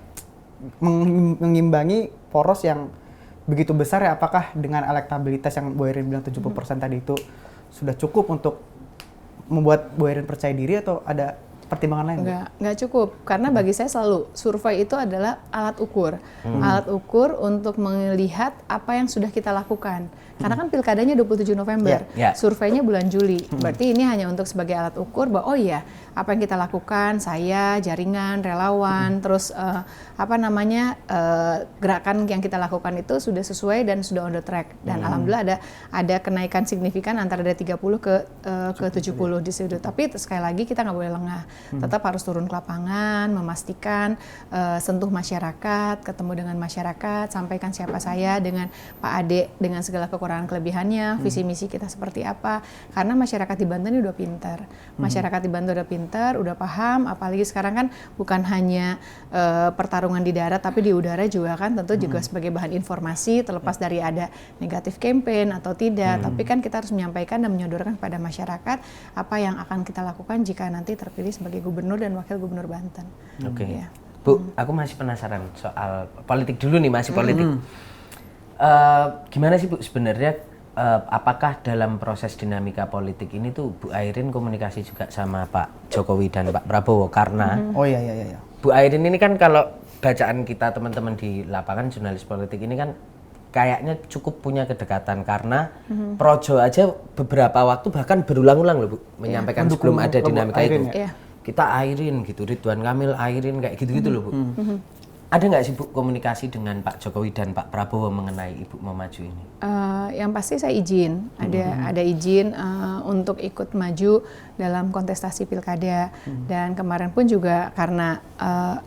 mengimbangi poros yang begitu besar ya, apakah dengan elektabilitas yang Bu Airin bilang 70% tadi itu sudah cukup untuk membuat Bu Airin percaya diri, atau ada pertimbangan lain? Nggak cukup, karena bagi saya selalu survei itu adalah alat ukur. Alat ukur untuk melihat apa yang sudah kita lakukan. Karena kan pilkadanya 27 November, surveinya bulan Juli. Berarti ini hanya untuk sebagai alat ukur bahwa oh iya, apa yang kita lakukan, saya, jaringan, relawan, terus gerakan yang kita lakukan itu sudah sesuai dan sudah on the track. Dan alhamdulillah ada kenaikan signifikan antara dari 30 ke 70 di situ. Tapi sekali lagi kita nggak boleh lengah. Tetap harus turun ke lapangan, memastikan sentuh masyarakat, ketemu dengan masyarakat, sampaikan siapa saya dengan Pak Ade dengan segala kekurangan kelebihannya, visi misi kita seperti apa. Karena masyarakat di Banten ini udah pintar. Masyarakat di Banten udah pintar, udah paham, apalagi sekarang kan bukan hanya pertarungan di darat tapi di udara juga kan tentu juga sebagai bahan informasi terlepas dari ada negatif campaign atau tidak. Tapi kan kita harus menyampaikan dan menyodorkan kepada masyarakat apa yang akan kita lakukan jika nanti terpilih sebagai gubernur dan wakil gubernur Banten. Oke. Ya. Bu, aku masih penasaran soal politik dulu nih, masih politik. Gimana sih Bu sebenarnya apakah dalam proses dinamika politik ini tuh Bu Airin komunikasi juga sama Pak Jokowi dan Pak Prabowo? Karena iya. Bu Airin ini kan kalau bacaan kita teman-teman di lapangan jurnalis politik ini kan kayaknya cukup punya kedekatan karena Projo aja beberapa waktu bahkan berulang-ulang loh Bu menyampaikan sebelum ada dinamika itu. Kita Airin gitu, Ridwan Kamil Airin kayak gitu-gitu loh Bu. Ada nggak sih Bu komunikasi dengan Pak Jokowi dan Pak Prabowo mengenai Ibu mau maju ini? Yang pasti saya izin, ada izin untuk ikut maju dalam kontestasi pilkada. Dan kemarin pun juga karena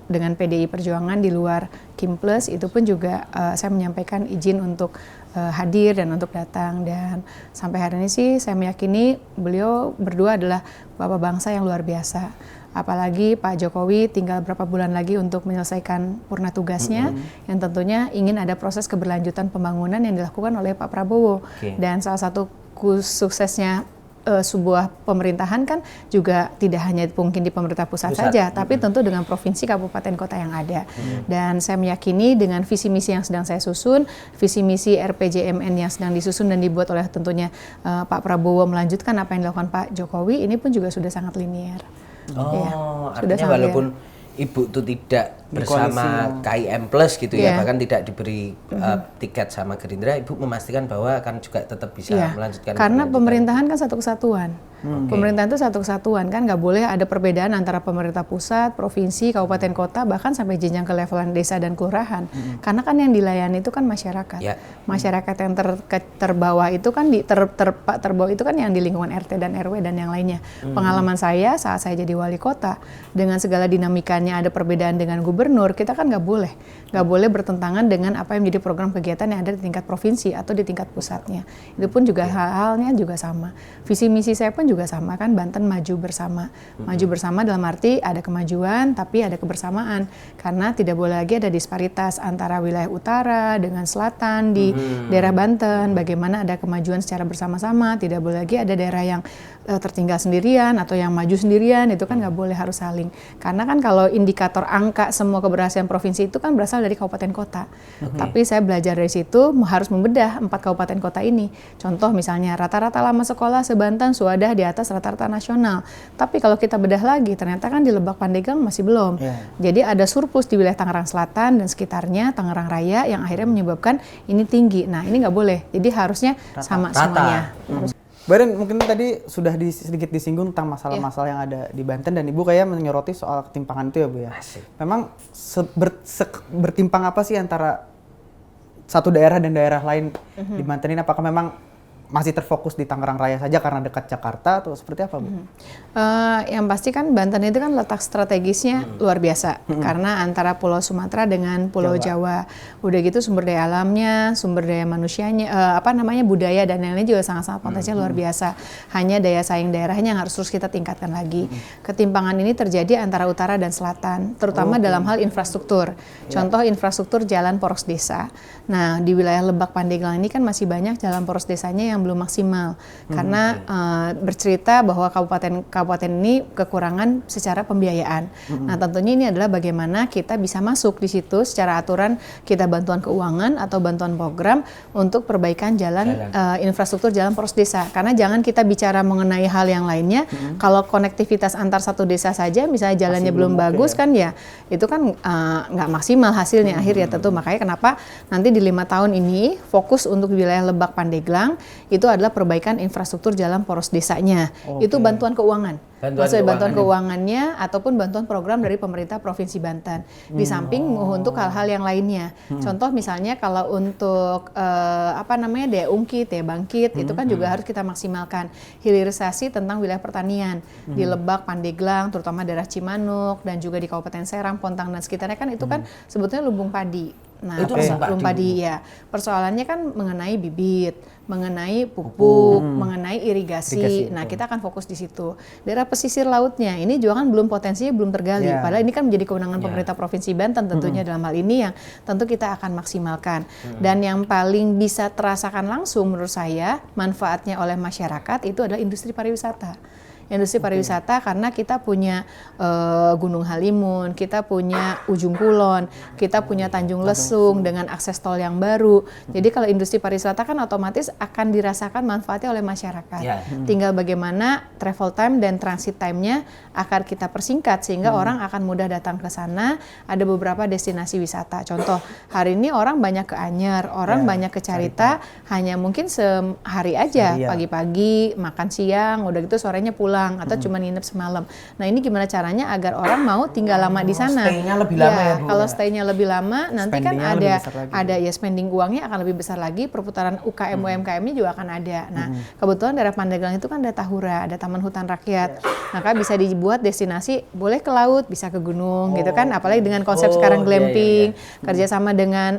dengan PDI Perjuangan di luar Kimples itu pun juga saya menyampaikan izin untuk hadir dan untuk datang. Dan sampai hari ini sih saya meyakini beliau berdua adalah bapak bangsa yang luar biasa. Apalagi Pak Jokowi tinggal berapa bulan lagi untuk menyelesaikan purna tugasnya yang tentunya ingin ada proses keberlanjutan pembangunan yang dilakukan oleh Pak Prabowo. Dan salah satu suksesnya sebuah pemerintahan kan juga tidak hanya mungkin di pemerintah pusat saja, tapi tentu dengan provinsi, kabupaten, kota yang ada. Dan saya meyakini dengan visi misi yang sedang saya susun, visi misi RPJMN yang sedang disusun dan dibuat oleh tentunya Pak Prabowo melanjutkan apa yang dilakukan Pak Jokowi, ini pun juga sudah sangat linear. Artinya walaupun Ibu itu tidak bersama KIM Plus gitu ya, bahkan tidak diberi tiket sama Gerindra, Ibu memastikan bahwa akan juga tetap bisa melanjutkan. Karena pemerintahan kan satu kesatuan. Pemerintahan itu satu kesatuan kan, nggak boleh ada perbedaan antara pemerintah pusat, provinsi, kabupaten, kota, bahkan sampai jenjang ke levelan desa dan kelurahan. Karena kan yang dilayani itu kan masyarakat. Masyarakat yang terbawah itu kan terbawah itu kan yang di lingkungan RT dan RW dan yang lainnya. Pengalaman saya saat saya jadi wali kota dengan segala dinamikanya ada perbedaan dengan gubernur, kita kan nggak boleh bertentangan dengan apa yang menjadi program kegiatan yang ada di tingkat provinsi atau di tingkat pusatnya. Itu pun juga hal-halnya juga sama. Visi misi saya pun juga sama kan, Banten maju bersama. Maju bersama dalam arti ada kemajuan tapi ada kebersamaan. Karena tidak boleh lagi ada disparitas antara wilayah utara dengan selatan di daerah Banten. Bagaimana ada kemajuan secara bersama-sama, tidak boleh lagi ada daerah yang tertinggal sendirian atau yang maju sendirian, itu kan nggak boleh, harus saling. Karena kan kalau indikator angka semua keberhasilan provinsi itu kan berasal dari kabupaten kota. Tapi saya belajar dari situ harus membedah 4 kabupaten kota ini. Contoh misalnya rata-rata lama sekolah se-Banten sudah di atas rata-rata nasional. Tapi kalau kita bedah lagi ternyata kan di Lebak Pandeglang masih belum. Jadi ada surplus di wilayah Tangerang Selatan dan sekitarnya, Tangerang Raya, yang akhirnya menyebabkan ini tinggi. Nah ini nggak boleh. Jadi harusnya sama semuanya. Baren, mungkin tadi sudah sedikit disinggung tentang masalah-masalah yang ada di Banten dan Ibu kayak menyoroti soal ketimpangan itu ya Bu ya. Memang bertimpang apa sih antara satu daerah dan daerah lain di Banten ini? Apakah memang masih terfokus di Tangerang Raya saja karena dekat Jakarta atau seperti apa Bu? Yang pasti kan Banten itu kan letak strategisnya luar biasa karena antara Pulau Sumatera dengan Pulau Jawa. Udah gitu sumber daya alamnya, sumber daya manusianya, budaya dan lain-lain juga sangat-sangat potensial luar biasa. Hanya daya saing daerahnya yang harus terus kita tingkatkan lagi. Ketimpangan ini terjadi antara utara dan selatan, terutama dalam hal infrastruktur. Contoh infrastruktur jalan poros desa. Nah, di wilayah Lebak Pandeglang ini kan masih banyak jalan poros desanya yang yang belum maksimal karena bercerita bahwa kabupaten ini kekurangan secara pembiayaan. Nah, tentunya ini adalah bagaimana kita bisa masuk di situ secara aturan, kita bantuan keuangan atau bantuan program untuk perbaikan jalan. Infrastruktur jalan poros desa. Karena jangan kita bicara mengenai hal yang lainnya, kalau konektivitas antar satu desa saja misalnya jalannya belum bagus kan ya, itu kan nggak maksimal hasilnya akhirnya tentu. Makanya kenapa nanti di 5 tahun ini fokus untuk wilayah Lebak Pandeglang itu adalah perbaikan infrastruktur jalan poros desanya. Itu bantuan keuangan. Maksudnya bantuan keuangannya ataupun bantuan program dari pemerintah Provinsi Banten. Di samping untuk hal-hal yang lainnya. Contoh misalnya kalau untuk daya ungkit, daya bangkit itu kan juga harus kita maksimalkan. Hilirisasi tentang wilayah pertanian di Lebak, Pandeglang, terutama daerah Cimanuk dan juga di Kabupaten Serang, Pontang dan sekitarnya kan itu kan sebetulnya lumbung padi. Nah, itu lumbung padi ya. Persoalannya kan mengenai bibit, mengenai pupuk, mengenai irigasi. Nah, kita akan fokus di situ. Daerah pesisir lautnya ini juga kan belum potensinya belum tergali. Padahal ini kan menjadi kewenangan pemerintah Provinsi Banten tentunya dalam hal ini yang tentu kita akan maksimalkan. Dan yang paling bisa terasakan langsung menurut saya manfaatnya oleh masyarakat itu adalah industri pariwisata. Industri pariwisata karena kita punya Gunung Halimun, kita punya Ujung Kulon, kita punya Tanjung Lesung dengan akses tol yang baru. Jadi kalau industri pariwisata kan otomatis akan dirasakan manfaatnya oleh masyarakat. Tinggal bagaimana travel time dan transit time-nya akan kita persingkat sehingga orang akan mudah datang ke sana. Ada beberapa destinasi wisata. Contoh, hari ini orang banyak ke Anyer, orang banyak ke Carita, hanya mungkin sehari aja, pagi-pagi, makan siang, udah gitu sorenya pulang atau cuma nginep semalam. Nah, ini gimana caranya agar orang mau tinggal lama di sana? Stay-nya lebih lama ya, Bu. Kalau stay-nya lebih lama, nanti kan ada ya spending uangnya akan lebih besar lagi, perputaran UKM UMKM-nya juga akan ada. Nah, kebetulan daerah Pandeglang itu kan ada Tahura, ada Taman Hutan Rakyat. Maka bisa dibuat destinasi, boleh ke laut, bisa ke gunung gitu kan. Apalagi dengan konsep sekarang glamping, kerjasama dengan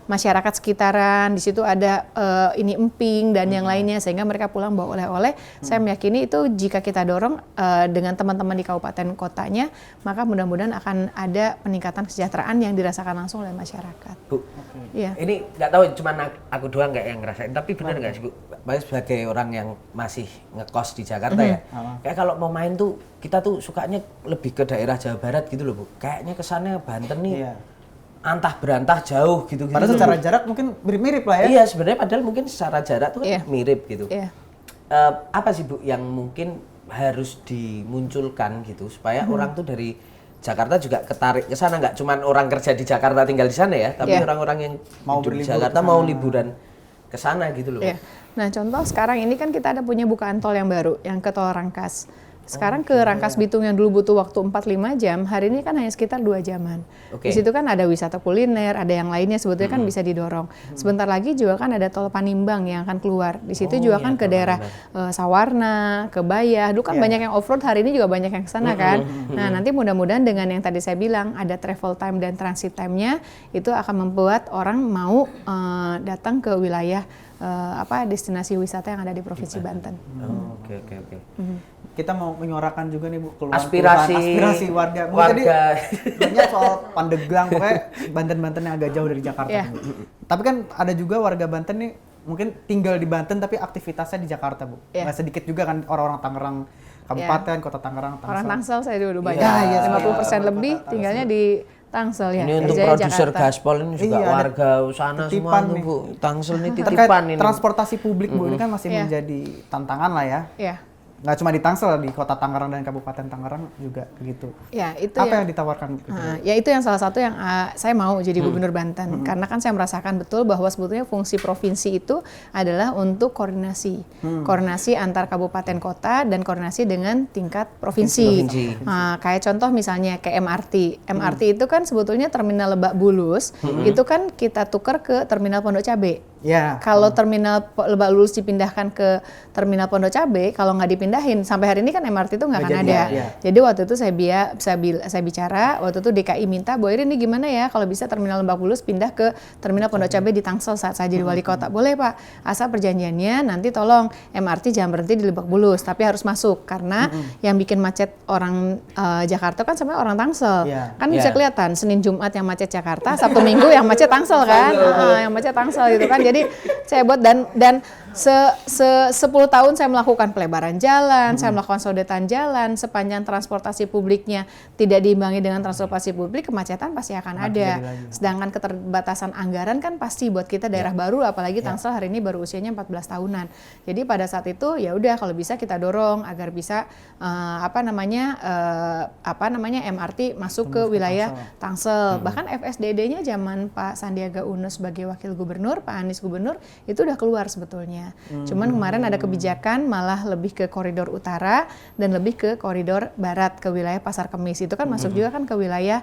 masyarakat sekitaran. Di situ ada ini emping dan yang lainnya sehingga mereka pulang bawa oleh-oleh. Saya meyakini itu jika kita dorong dengan teman-teman di kabupaten kotanya, maka mudah-mudahan akan ada peningkatan kesejahteraan yang dirasakan langsung oleh masyarakat. Bu, ini nggak tahu cuma aku doang nggak yang ngerasain, tapi benar nggak sih Bu? Baik sebagai orang yang masih ngekos di Jakarta ya, kayak kalau mau main tuh kita tuh sukanya lebih ke daerah Jawa Barat gitu loh Bu. Kayaknya kesannya Banten nih antah berantah jauh gitu. Padahal secara jarak mungkin mirip-mirip lah ya. Iya sebenarnya padahal mungkin secara jarak tuh kan mirip gitu. Apa sih Bu yang mungkin harus dimunculkan gitu supaya orang tuh dari Jakarta juga ketarik ke sana, nggak cuman orang kerja di Jakarta tinggal di sana ya, tapi orang-orang yang mau hidup di Jakarta mau liburan ke sana gitu loh. Nah, contoh sekarang ini kan kita ada punya bukaan tol yang baru yang ke Tol Rangkas. Sekarang ke Rangkas Bitung yang dulu butuh waktu 4-5 jam, hari ini kan hanya sekitar 2 jaman. Di situ kan ada wisata kuliner, ada yang lainnya sebetulnya kan bisa didorong. Sebentar lagi juga kan ada Tol Panimbang yang akan keluar. Di situ juga kan ke daerah Sawarna, ke Bayah. Dulu kan banyak yang off-road, hari ini juga banyak yang ke sana kan. Nah, nanti mudah-mudahan dengan yang tadi saya bilang, ada travel time dan transit time-nya, itu akan membuat orang mau datang ke wilayah destinasi wisata yang ada di Provinsi Banten. Oke. Kita mau menyuarakan juga nih Bu aspirasi warga. Tadi banyak soal Pandeglang, pokoknya Banten-Banten yang agak jauh dari Jakarta. Tapi kan ada juga warga Banten nih mungkin tinggal di Banten tapi aktivitasnya di Jakarta Bu. Nggak sedikit juga kan orang-orang Tangerang Kabupaten, Kota Tangerang, Tangsel. Orang Tangsel saya dulu banyak. 50% lebih tinggalnya di Tangsel ya. Ini untuk produser gaspol ini juga warga sana semua nih Bu. Tangsel ini titipan ini. Transportasi publik Bu ini kan masih menjadi tantangan lah ya. Nggak cuma di Tangsel, di Kota Tangerang dan Kabupaten Tangerang juga begitu. Itu apa yang ditawarkan? Ya itu yang salah satu yang saya mau jadi gubernur Banten karena kan saya merasakan betul bahwa sebetulnya fungsi provinsi itu adalah untuk koordinasi antar kabupaten kota dan koordinasi dengan tingkat provinsi. Kayak contoh misalnya kayak MRT itu kan sebetulnya terminal Lebak Bulus itu kan kita tukar ke terminal Pondok Cabe. Kalau terminal Lebak Bulus dipindahkan ke terminal Pondok Cabe, kalau nggak dipindahin sampai hari ini kan MRT itu nggak akan ada. Jadi waktu itu saya bicara, waktu itu DKI minta, Bu Irin ini gimana ya kalau bisa terminal Lebak Bulus pindah ke terminal Pondok Cabe di Tangsel saat saya jadi wali kota. Boleh Pak, asal perjanjiannya nanti tolong MRT jangan berhenti di Lebak Bulus, tapi harus masuk karena yang bikin macet orang Jakarta kan sebenarnya orang Tangsel. Kan bisa kelihatan Senin Jumat yang macet Jakarta, Sabtu Minggu yang macet Tangsel kan, yang macet Tangsel gitu kan. Jadi saya buat dan 10 tahun saya melakukan pelebaran jalan, saya melakukan sodetan jalan, sepanjang transportasi publiknya tidak diimbangi dengan transportasi publik, kemacetan pasti akan ada. Sedangkan keterbatasan anggaran kan pasti buat kita daerah baru, apalagi Tangsel hari ini baru usianya 14 tahunan. Jadi pada saat itu ya udah kalau bisa kita dorong agar bisa MRT masuk ke wilayah Tangsel. Bahkan FSDD-nya zaman Pak Sandiaga Uno sebagai wakil gubernur, Pak Anies gubernur itu udah keluar sebetulnya. Cuman kemarin ada kebijakan malah lebih ke koridor utara dan lebih ke koridor barat ke wilayah Pasar Kemis. Itu kan masuk juga kan ke wilayah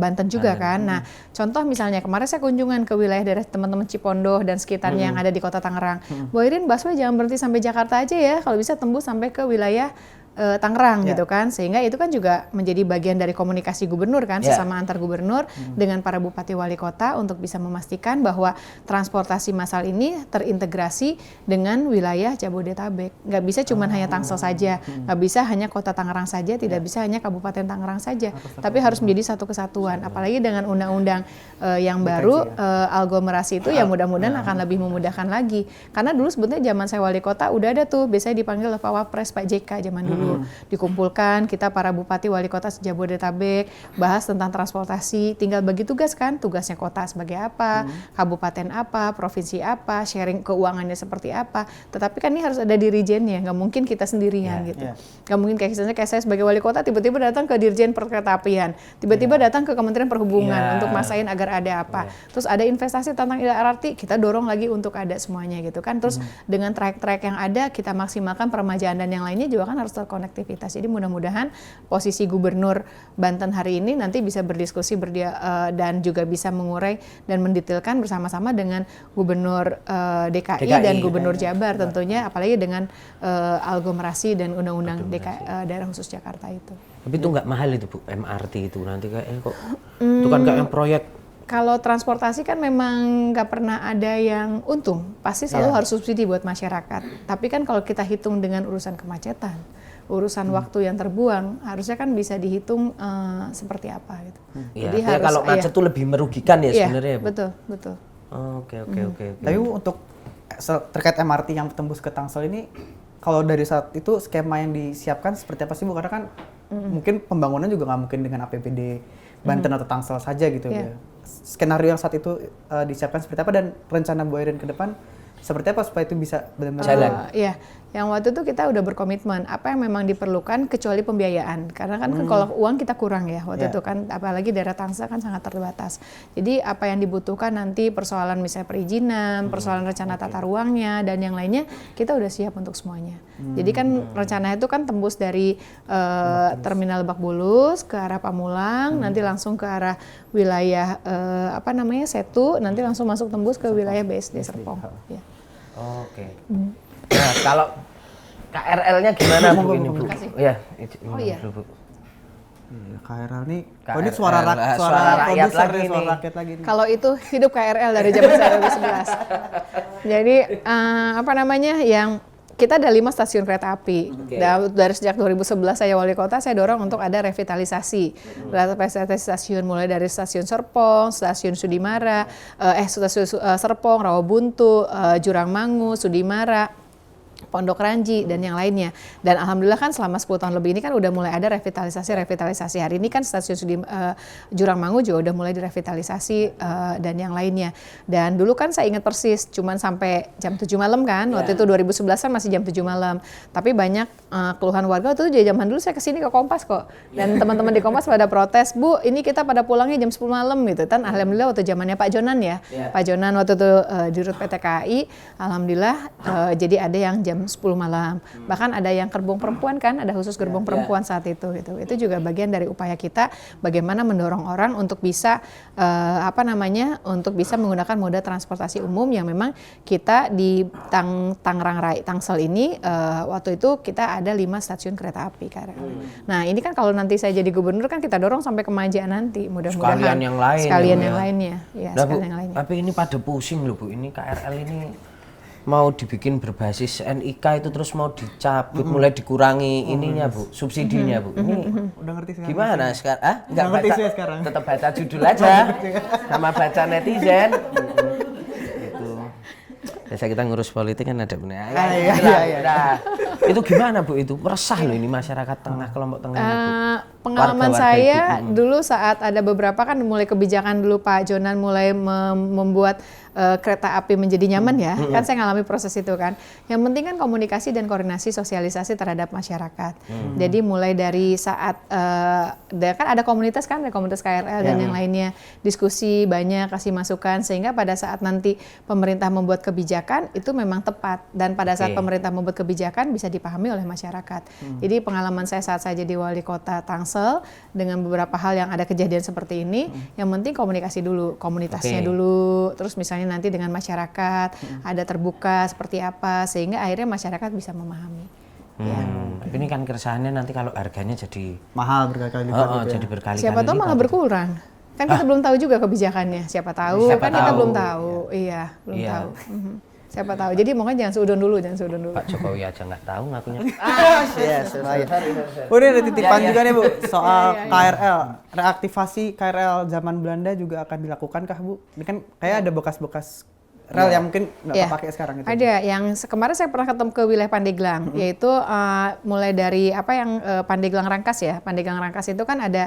Banten juga kan. Nah, contoh misalnya kemarin saya kunjungan ke wilayah daerah teman-teman Cipondoh dan sekitarnya yang ada di Kota Tangerang. Bu Irin, busway jangan berhenti sampai Jakarta aja ya, kalau bisa tembus sampai ke wilayah Tangerang gitu kan, sehingga itu kan juga menjadi bagian dari komunikasi gubernur kan, sesama antar gubernur dengan para bupati wali kota untuk bisa memastikan bahwa transportasi massal ini terintegrasi dengan wilayah Jabodetabek. Nggak bisa cuma hanya Tangsel saja, nggak bisa hanya kota Tangerang saja, tidak bisa hanya Kabupaten Tangerang saja, tapi harus menjadi satu kesatuan. Apalagi dengan undang-undang yang baru, aglomerasi itu ya mudah-mudahan akan lebih memudahkan lagi. Karena dulu sebetulnya zaman saya wali kota udah ada tuh, biasanya dipanggil Pak Wapres, Pak JK zaman dulu. Dikumpulkan kita para bupati wali kota Jabodetabek bahas tentang transportasi, tinggal bagi tugas kan, tugasnya kota sebagai apa, kabupaten apa, provinsi apa, sharing keuangannya seperti apa. Tetapi kan ini harus ada dirijennya, nggak mungkin kita sendirian gitu. Nggak mungkin kayak saya sebagai wali kota tiba-tiba datang ke Dirjen Perkeretaapian, tiba-tiba datang ke Kementerian Perhubungan untuk masain agar ada apa. Terus ada investasi tentang LRT, kita dorong lagi untuk ada semuanya gitu kan. Terus dengan trayek-trayek yang ada kita maksimalkan peremajaan dan yang lainnya juga kan harus konektivitas. Jadi mudah-mudahan posisi Gubernur Banten hari ini nanti bisa berdiskusi dan juga bisa mengurai dan mendetailkan bersama-sama dengan Gubernur DKI dan Gubernur Jabar tentunya, apalagi dengan aglomerasi dan undang-undang daerah khusus Jakarta itu. Tapi itu nggak mahal itu Bu, MRT itu nanti kayaknya kok itu kan kayak yang proyek. Kalau transportasi kan memang nggak pernah ada yang untung, pasti selalu harus subsidi buat masyarakat. Tapi kan kalau kita hitung dengan urusan kemacetan, urusan waktu yang terbuang, harusnya kan bisa dihitung seperti apa gitu. Jadi harus, kalau macet tuh lebih merugikan ya sebenarnya. Betul. Oke. Tapi untuk terkait MRT yang tembus ke Tangsel ini, kalau dari saat itu skema yang disiapkan seperti apa sih Bu? Karena kan mungkin pembangunan juga nggak mungkin dengan APBD Banten atau Tangsel saja gitu ya. Skenario yang saat itu disiapkan seperti apa dan rencana Bu Irin ke depan seperti apa supaya itu bisa benar-benar jalan? Iya, yang waktu itu kita udah berkomitmen apa yang memang diperlukan kecuali pembiayaan, karena kan kalau uang kita kurang ya waktu itu kan, apalagi daerah Tangsel kan sangat terbatas. Jadi apa yang dibutuhkan nanti persoalan misalnya perizinan, persoalan rencana tata ruangnya dan yang lainnya kita udah siap untuk semuanya. Jadi kan rencana itu kan tembus dari Terminal Lebak Bulus ke arah Pamulang, nanti langsung ke arah wilayah Setu, nanti langsung masuk tembus ke wilayah BSD Serpong. Ya. Oke. Nah, kalau KRL-nya gimana Bu ini Bu? Iya. Bu. KRL ini, KRL, ini suara rakyat lagi nih. Suara rakyat lagi nih. Kalau itu hidup KRL dari zaman saya 2011. Jadi yang kita ada 5 stasiun kereta api. Dari sejak 2011 saya wali kota, saya dorong untuk ada revitalisasi. Revitalisasi stasiun mulai dari stasiun Serpong, stasiun Sudimara, stasiun Serpong, Rawabuntu, Jurangmangu, Sudimara, Pondok Ranji dan yang lainnya. Dan alhamdulillah kan selama 10 tahun lebih ini kan udah mulai ada revitalisasi. Hari ini kan stasiun Jurangmangu juga udah mulai direvitalisasi dan yang lainnya. Dan dulu kan saya ingat persis cuman sampai jam 7 malam kan. Waktu itu 2011 kan masih jam 7 malam. Tapi banyak keluhan warga waktu itu zaman dulu saya kesini ke Kompas kok. Dan teman-teman di Kompas pada protes, "Bu, ini kita pada pulangnya jam 10 malam gitu." Kan alhamdulillah waktu zamannya Pak Jonan ya. Pak Jonan waktu itu dirut PT KAI, alhamdulillah jadi ada yang jam 10 malam. Bahkan ada yang gerbong perempuan kan, ada khusus gerbong perempuan saat itu gitu. Itu juga bagian dari upaya kita bagaimana mendorong orang untuk bisa untuk bisa menggunakan moda transportasi umum yang memang kita di Tangerang Tangsel ini waktu itu kita ada 5 stasiun kereta api KRL. Nah, ini kan kalau nanti saya jadi gubernur kan kita dorong sampai ke Majak nanti, mudah-mudahan sekalian yang lain. Sekalian yang lainnya. Ya, nah, sekalian yang lainnya. Tapi ini pada pusing loh Bu, ini KRL ini mau dibikin berbasis NIK itu terus mau dicabut, mulai dikurangi ininya Bu, subsidinya Bu. Ini udah ngerti sekarang. gimana sekarang? Nggak ngerti saya sekarang. Tetap baca judul aja sama baca netizen. Biasa kita ngurus politik kan ada benar. Iya. Itu gimana Bu itu? Resah loh ini masyarakat tengah, kelompok tengah ini, Bu. Pengalaman Warga-warga saya itu. dulu saat ada beberapa kan mulai kebijakan dulu Pak Jonan mulai membuat kereta api menjadi nyaman ya, kan saya ngalami proses itu kan. Yang penting kan komunikasi dan koordinasi sosialisasi terhadap masyarakat. Jadi mulai dari saat kan ada komunitas KRL dan yang lainnya, diskusi banyak, kasih masukan sehingga pada saat nanti pemerintah membuat kebijakan itu memang tepat dan pada saat pemerintah membuat kebijakan bisa dipahami oleh masyarakat. Jadi pengalaman saya saat saya jadi wali kota Tangsel dengan beberapa hal yang ada kejadian seperti ini, yang penting komunikasi dulu, komunitasnya dulu, terus misalnya nanti dengan masyarakat ada terbuka seperti apa sehingga akhirnya masyarakat bisa memahami. Tapi ini kan keresahannya nanti kalau harganya jadi Mahal berkali-kali lipat. jadi berkali-kali. Siapa tahu malah berkurang. Kan kita belum tahu juga kebijakannya. Siapa tahu Siapa kan kita tahu. belum tahu. Iya, belum tahu. Siapa tahu. Jadi makanya jangan seudon dulu. Pak Jokowi aja nggak tahu ngakunya. Bu, ini ada titipan juga nih Bu soal KRL. Reaktivasi KRL zaman Belanda juga akan dilakukan kah Bu? Ini kan kayak ada bekas-bekas rel yang mungkin nggak pakai sekarang itu. Ada yang kemarin saya pernah ketemu ke wilayah Pandeglang, yaitu mulai dari Pandeglang Rangkas ya. Pandeglang Rangkas itu kan ada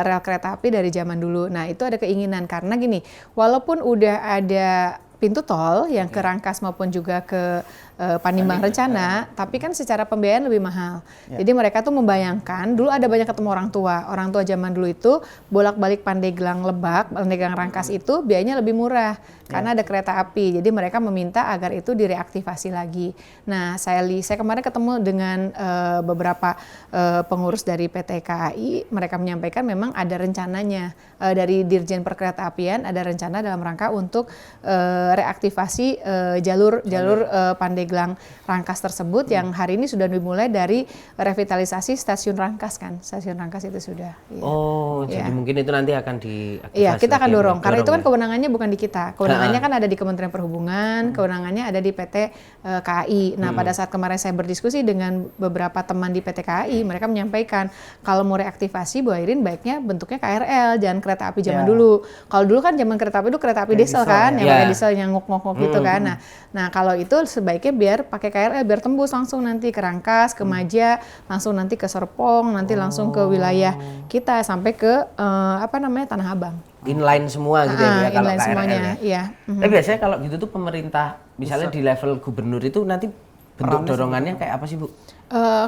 rel kereta api dari zaman dulu. Nah itu ada keinginan karena gini, walaupun udah ada pintu tol yang ke Rangkas maupun juga ke Panimbang Rencana, tapi kan secara pembiayaan lebih mahal. Jadi mereka tuh membayangkan, dulu ada banyak ketemu orang tua zaman dulu itu bolak-balik Pandeglang Lebak, Pandeglang Rangkas itu biayanya lebih murah karena ada kereta api. Jadi mereka meminta agar itu direaktivasi lagi. Nah, saya kemarin ketemu dengan beberapa pengurus dari PT KAI, mereka menyampaikan memang ada rencananya dari Dirjen Perkeretaapian ada rencana dalam rangka untuk reaktivasi jalur Pandeglang Rangkas tersebut yang hari ini sudah dimulai dari revitalisasi stasiun Rangkas kan, stasiun Rangkas itu sudah. Jadi mungkin itu nanti akan diaktifasi. Iya, kita akan dorong karena itu kan kewenangannya bukan di kita, kewenangannya kan ada di Kementerian Perhubungan, kewenangannya ada di PT KAI. Nah pada saat kemarin saya berdiskusi dengan beberapa teman di PT KAI, mereka menyampaikan kalau mau reaktivasi Bu Airin baiknya bentuknya KRL, jangan kereta api zaman dulu. Kalau dulu kan zaman kereta api itu kereta api diesel kan, yang pakai diesel yang ngok-ngok gitu kan. Nah kalau itu sebaiknya biar pakai KRL biar tembus langsung nanti ke Rangkas, ke Maja, langsung nanti ke Serpong, nanti langsung ke wilayah kita sampai ke Tanah Abang. Inline semua gitu ya kalau inline KRL semuanya, ya. iya. Tapi biasanya kalau gitu tuh pemerintah misalnya di level gubernur itu nanti bentuk dorongannya kayak apa sih Bu?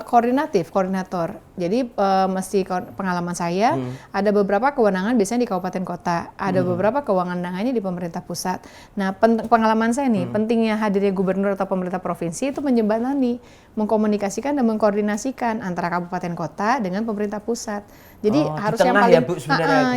Koordinator. Jadi mesti pengalaman saya ada beberapa kewenangan biasanya di kabupaten kota, ada beberapa kewenangannya di pemerintah pusat. Nah, pengalaman saya nih, pentingnya hadirnya gubernur atau pemerintah provinsi itu menjembatani, mengkomunikasikan dan mengkoordinasikan antara kabupaten kota dengan pemerintah pusat. Jadi harus yang paling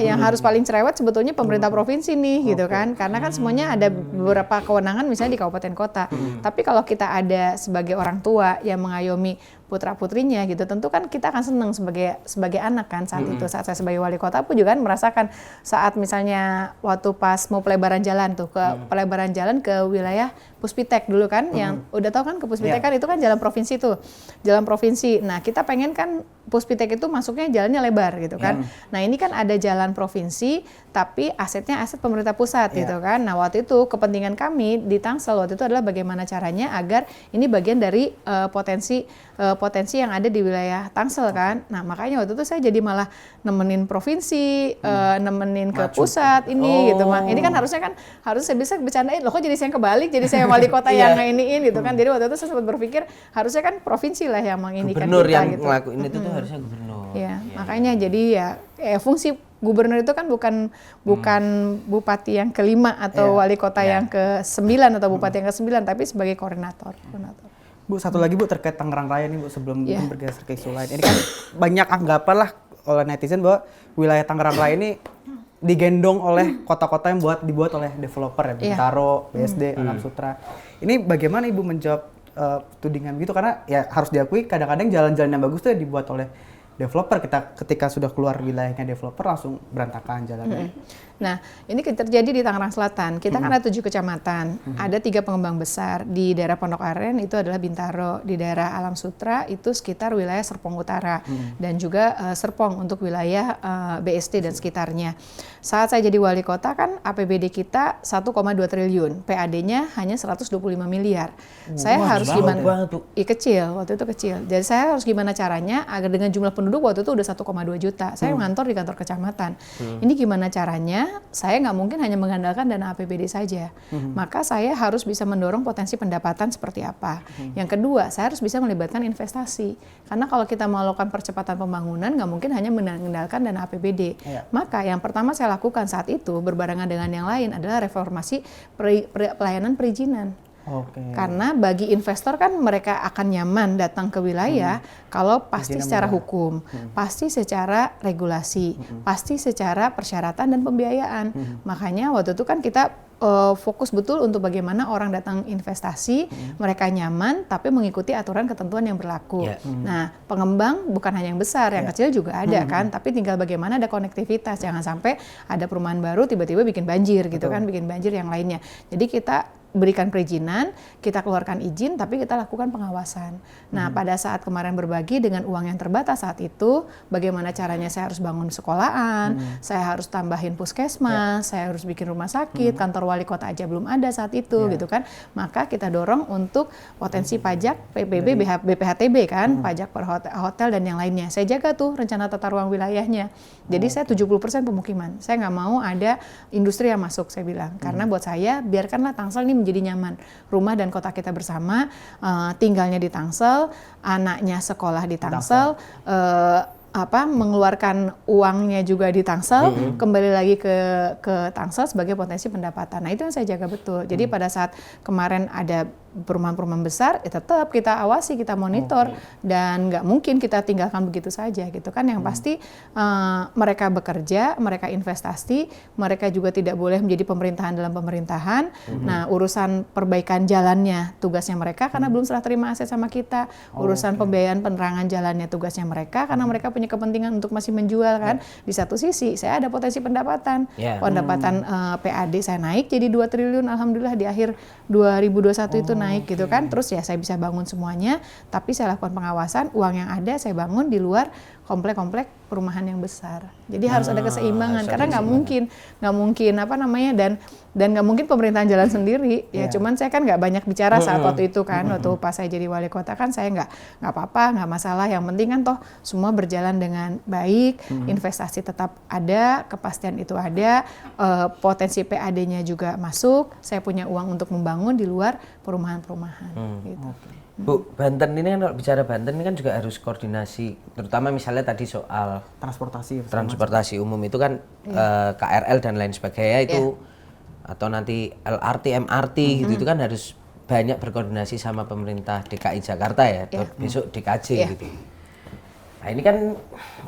yang harus paling cerewet sebetulnya pemerintah provinsi nih gitu kan. Karena kan semuanya ada beberapa kewenangan misalnya di kabupaten kota. Tapi kalau kita ada sebagai orang tua yang mengayomi putra-putrinya gitu, tentu kan kita akan senang sebagai anak kan saat itu. Saat saya sebagai wali kota pun juga kan merasakan saat misalnya waktu pas mau pelebaran jalan tuh, pelebaran jalan ke wilayah Puspitek dulu kan, yang udah tahu kan ke Puspitek kan itu kan jalan provinsi tuh, jalan provinsi. Nah kita pengen kan Puspitek itu masuknya jalannya lebar gitu kan. Nah ini kan ada jalan provinsi, tapi asetnya aset pemerintah pusat gitu kan. Nah waktu itu kepentingan kami di Tangsel waktu itu adalah bagaimana caranya agar ini bagian dari potensi yang ada di wilayah Tangsel kan. Nah makanya waktu itu saya jadi malah nemenin provinsi, nemenin ke pusat ini gitu mah. Ini kan harusnya saya bisa bercandain, loh kok jadi saya kebalik, jadi saya wali kota yang iniin gitu kan. Jadi waktu itu saya sempat berpikir harusnya kan provinsi lah yang menginikan gubernur kita yang gitu. ngelakuin itu tuh harusnya gubernur. Ya, makanya jadi ya fungsi gubernur itu kan bukan bupati yang kelima atau wali kota yang ke-9 atau bupati yang ke-9, tapi sebagai koordinator. Bu, satu lagi Bu terkait Tangerang Raya nih Bu sebelum mungkin bergeser ke isu lain. Ini kan banyak anggapan lah oleh netizen bahwa wilayah Tangerang Raya ini digendong oleh kota-kota yang dibuat oleh developer ya, Bintaro, BSD, Alam Sutra. Ini bagaimana Ibu menjawab tudingan gitu, karena ya harus diakui kadang-kadang jalan-jalan yang bagus tuh dibuat oleh developer, ketika sudah keluar wilayahnya developer langsung berantakan jalannya. Nah, ini terjadi di Tangerang Selatan. Kita kan ada 7 kecamatan, ada 3 pengembang besar. Di daerah Pondok Aren itu adalah Bintaro, di daerah Alam Sutra itu sekitar wilayah Serpong Utara, dan juga Serpong untuk wilayah BSD dan sekitarnya. Saat saya jadi wali kota kan APBD kita 1,2 triliun, PAD-nya hanya 125 miliar. Saya harus gimana? Kecil, waktu itu kecil. Jadi saya harus gimana caranya agar dengan jumlah penduduk waktu itu udah 1,2 juta. Saya ngantor di kantor kecamatan. Ini gimana caranya? Saya nggak mungkin hanya mengandalkan dana APBD saja. Maka saya harus bisa mendorong potensi pendapatan seperti apa. Yang kedua, saya harus bisa melibatkan investasi. Karena kalau kita melakukan percepatan pembangunan, nggak mungkin hanya mengandalkan dana APBD. Maka yang pertama saya lakukan saat itu berbarengan dengan yang lain adalah reformasi pelayanan perizinan. Karena bagi investor kan mereka akan nyaman datang ke wilayah kalau pasti secara hukum, pasti secara regulasi, pasti secara persyaratan dan pembiayaan. Makanya waktu itu kan kita fokus betul untuk bagaimana orang datang investasi, mereka nyaman tapi mengikuti aturan ketentuan yang berlaku. Nah, pengembang bukan hanya yang besar, yang kecil juga ada kan, tapi tinggal bagaimana ada konektivitas, jangan sampai ada perumahan baru tiba-tiba bikin banjir gitu kan, bikin banjir yang lainnya. Jadi kita berikan perizinan, kita keluarkan izin, tapi kita lakukan pengawasan. Nah, pada saat kemarin berbagi dengan uang yang terbatas saat itu, bagaimana caranya saya harus bangun sekolahan, saya harus tambahin puskesmas, saya harus bikin rumah sakit, kantor wali kota aja belum ada saat itu, gitu kan. Maka kita dorong untuk potensi pajak PBB, BPHTB kan, pajak per hotel dan yang lainnya. Saya jaga tuh rencana tata ruang wilayahnya. Jadi saya 70% pemukiman. Saya nggak mau ada industri yang masuk, saya bilang. Karena buat saya, biarkanlah Tangsel ini menjadi nyaman. Rumah dan kota kita bersama, tinggalnya di Tangsel, anaknya sekolah di Tangsel, mengeluarkan uangnya juga di Tangsel, kembali lagi ke Tangsel sebagai potensi pendapatan. Nah, itu yang saya jaga betul. Jadi pada saat kemarin ada perumahan-perumahan besar, ya tetap kita awasi, kita monitor, dan nggak mungkin kita tinggalkan begitu saja gitu kan. Yang pasti mereka bekerja, mereka investasi, mereka juga tidak boleh menjadi pemerintahan dalam pemerintahan. Nah, urusan perbaikan jalannya tugasnya mereka karena belum serah terima aset sama kita. Urusan pembiayaan penerangan jalannya tugasnya mereka karena mereka punya kepentingan untuk masih menjual kan. Di satu sisi saya ada potensi pendapatan. Pendapatan PAD saya naik jadi 2 triliun alhamdulillah di akhir 2021 itu naik gitu kan. Terus ya saya bisa bangun semuanya, tapi saya lakukan pengawasan, uang yang ada saya bangun di luar komplek-komplek perumahan yang besar. Jadi harus ada keseimbangan karena nggak mungkin dan nggak mungkin pemerintahan jalan sendiri. Ya cuman saya kan nggak banyak bicara saat waktu itu kan, waktu pas saya jadi wali kota kan saya nggak apa-apa, nggak masalah. Yang penting kan toh semua berjalan dengan baik, investasi tetap ada, kepastian itu ada, potensi PAD-nya juga masuk. Saya punya uang untuk membangun di luar perumahan-perumahan. Gitu. Bu, Banten ini kan kalau bicara Banten ini kan juga harus koordinasi, terutama misalnya tadi soal transportasi umum itu kan KRL dan lain sebagainya itu atau nanti LRT, MRT gitu itu kan harus banyak berkoordinasi sama pemerintah DKI Jakarta ya, atau besok DKJ gitu. Nah ini kan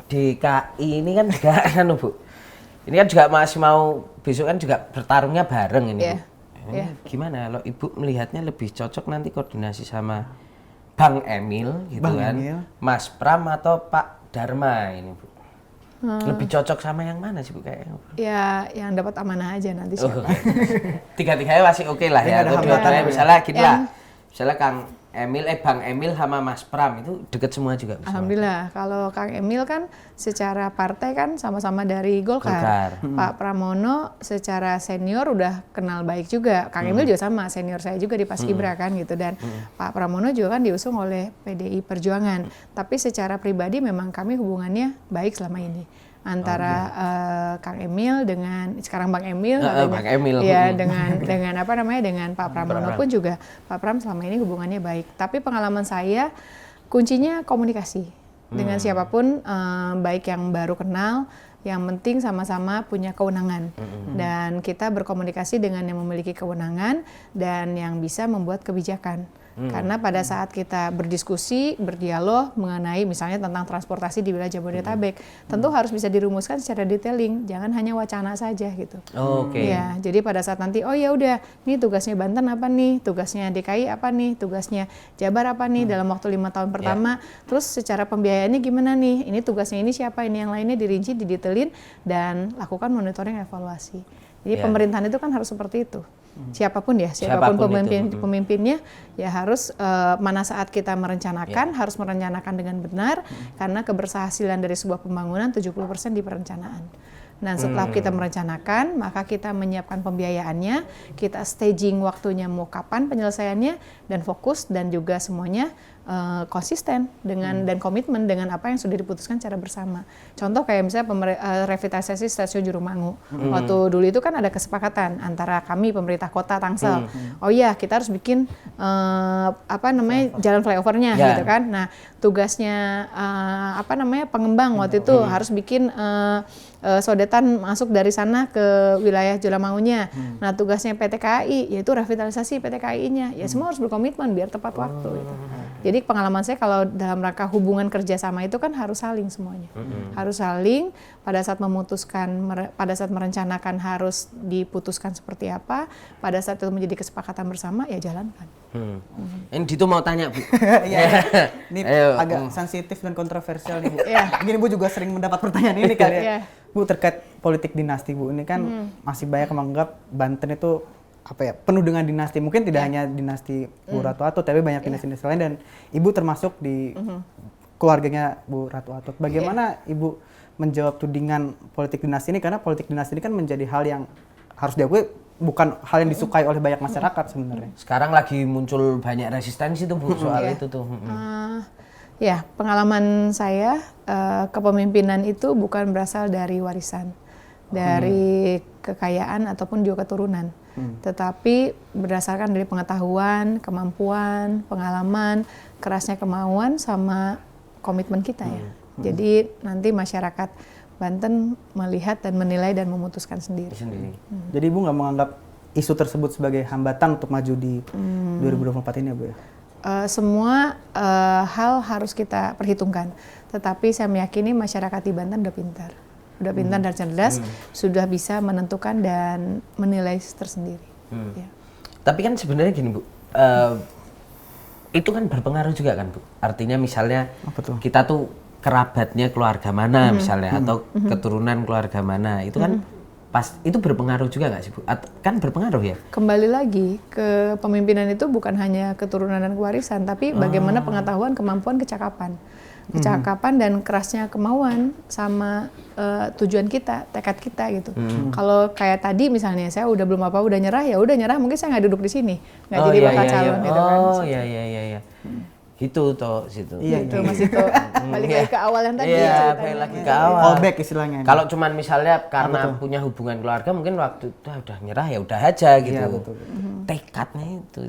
DKI ini kan juga kan Bu, ini kan juga masih mau besok kan juga bertarungnya bareng ini. Ini gimana kalau Ibu melihatnya lebih cocok nanti koordinasi sama Bang Emil gitu Mas Pram atau Pak Dharma ini Bu? Lebih cocok sama yang mana sih Bu kayaknya? Ya yang dapat amanah aja nanti siapa. Tiga-tiganya masih oke lah ya. Dua-duanya misalnya gini lah. Misalnya Bang Emil sama Mas Pram itu deket semua juga. Alhamdulillah. Kalau Kang Emil kan secara partai kan sama-sama dari Golkar. Pak Pramono secara senior udah kenal baik juga. Kang Emil juga sama, senior saya juga di Paskibra kan gitu. Dan Pak Pramono juga kan diusung oleh PDI Perjuangan. Tapi secara pribadi memang kami hubungannya baik selama ini. Antara Kang Emil dengan sekarang Bang Emil, dengan Pak Pramono pun juga Pak Pram selama ini hubungannya baik. Tapi pengalaman saya kuncinya komunikasi dengan siapapun, baik yang baru kenal, yang penting sama-sama punya kewenangan dan kita berkomunikasi dengan yang memiliki kewenangan dan yang bisa membuat kebijakan. Karena pada saat kita berdiskusi, berdialog mengenai misalnya tentang transportasi di wilayah Jabodetabek, tentu harus bisa dirumuskan secara detailing, jangan hanya wacana saja gitu. Oke. Ya, jadi pada saat nanti, oh ya udah, ini tugasnya Banten apa nih, tugasnya DKI apa nih, tugasnya Jabar apa nih dalam waktu 5 tahun pertama, terus secara pembiayaannya gimana nih, ini tugasnya ini siapa, ini yang lainnya dirinci, didetailin, dan lakukan monitoring evaluasi. Jadi pemerintahan itu kan harus seperti itu. Siapapun ya, siapapun pemimpinnya ya harus mana saat kita merencanakan harus merencanakan dengan benar karena keberhasilan dari sebuah pembangunan 70% di perencanaan. Dan setelah kita merencanakan, maka kita menyiapkan pembiayaannya, kita staging waktunya mau kapan penyelesaiannya, dan fokus dan juga semuanya konsisten dengan dan komitmen dengan apa yang sudah diputuskan secara bersama. Contoh kayak misalnya revitalisasi stasiun Jurumangu. Waktu dulu itu kan ada kesepakatan antara kami pemerintah kota Tangsel. Oh iya, kita harus bikin jalan flyovernya gitu kan. Nah, tugasnya pengembang waktu itu harus bikin sodetan masuk dari sana ke wilayah Jurumangunya. Nah, tugasnya PT KAI yaitu revitalisasi PT KAI-nya. Ya semua harus berkomitmen biar tepat waktu gitu. Jadi pengalaman saya kalau dalam rangka hubungan kerjasama itu kan harus saling semuanya. Harus saling pada saat memutuskan, pada saat merencanakan harus diputuskan seperti apa, pada saat itu menjadi kesepakatan bersama ya jalankan. Ini Dito mau tanya Bu. Ini agak sensitif dan kontroversial nih Bu. Mungkin Bu juga sering mendapat pertanyaan ini kali ya. Bu, terkait politik dinasti Bu, ini kan masih banyak yang menganggap Banten itu penuh dengan dinasti, mungkin tidak hanya dinasti Bu Ratu Atut, tapi banyak dinasti-dinasti lain, dan Ibu termasuk di keluarganya Bu Ratu Atut. Bagaimana Ibu menjawab tudingan politik dinasti ini, karena politik dinasti ini kan menjadi hal yang harus diakui bukan hal yang disukai oleh banyak masyarakat sebenarnya. Sekarang lagi muncul banyak resistensi tuh Bu soal itu tuh. Ya, pengalaman saya kepemimpinan itu bukan berasal dari warisan, dari kekayaan ataupun juga keturunan. Tetapi berdasarkan dari pengetahuan, kemampuan, pengalaman, kerasnya kemauan sama komitmen kita ya. Jadi nanti masyarakat Banten melihat dan menilai dan memutuskan sendiri. Jadi Ibu nggak menganggap isu tersebut sebagai hambatan untuk maju di 2024 ini ya Bu ya? Semua hal harus kita perhitungkan. Tetapi saya meyakini masyarakat di Banten udah pintar. Udah pintar dan cerdas, sudah bisa menentukan dan menilai tersendiri. Ya. Tapi kan sebenarnya gini Bu, itu kan berpengaruh juga kan Bu. Artinya misalnya kita tuh kerabatnya keluarga mana misalnya, atau keturunan keluarga mana, itu kan itu berpengaruh juga nggak sih Bu? Kan berpengaruh ya? Kembali lagi ke pemimpinan itu bukan hanya keturunan dan kewarisan, tapi bagaimana pengetahuan, kemampuan, kecakapan. Kecakapan dan kerasnya kemauan sama tujuan kita, tekad kita gitu. Kalau kayak tadi misalnya saya udah belum apa udah nyerah mungkin saya nggak duduk di sini, nggak jadi bakal calon gitu kan. Iya. Gitu toh situ. Iya itu Mas itu. Balik lagi ke awal yang tadi. Iya, balik lagi ke awal. Fallback istilahnya. Kalau cuman misalnya karena punya hubungan keluarga, mungkin waktu itu udah nyerah ya udah aja gitu. Iya, betul. Tekadnya itu.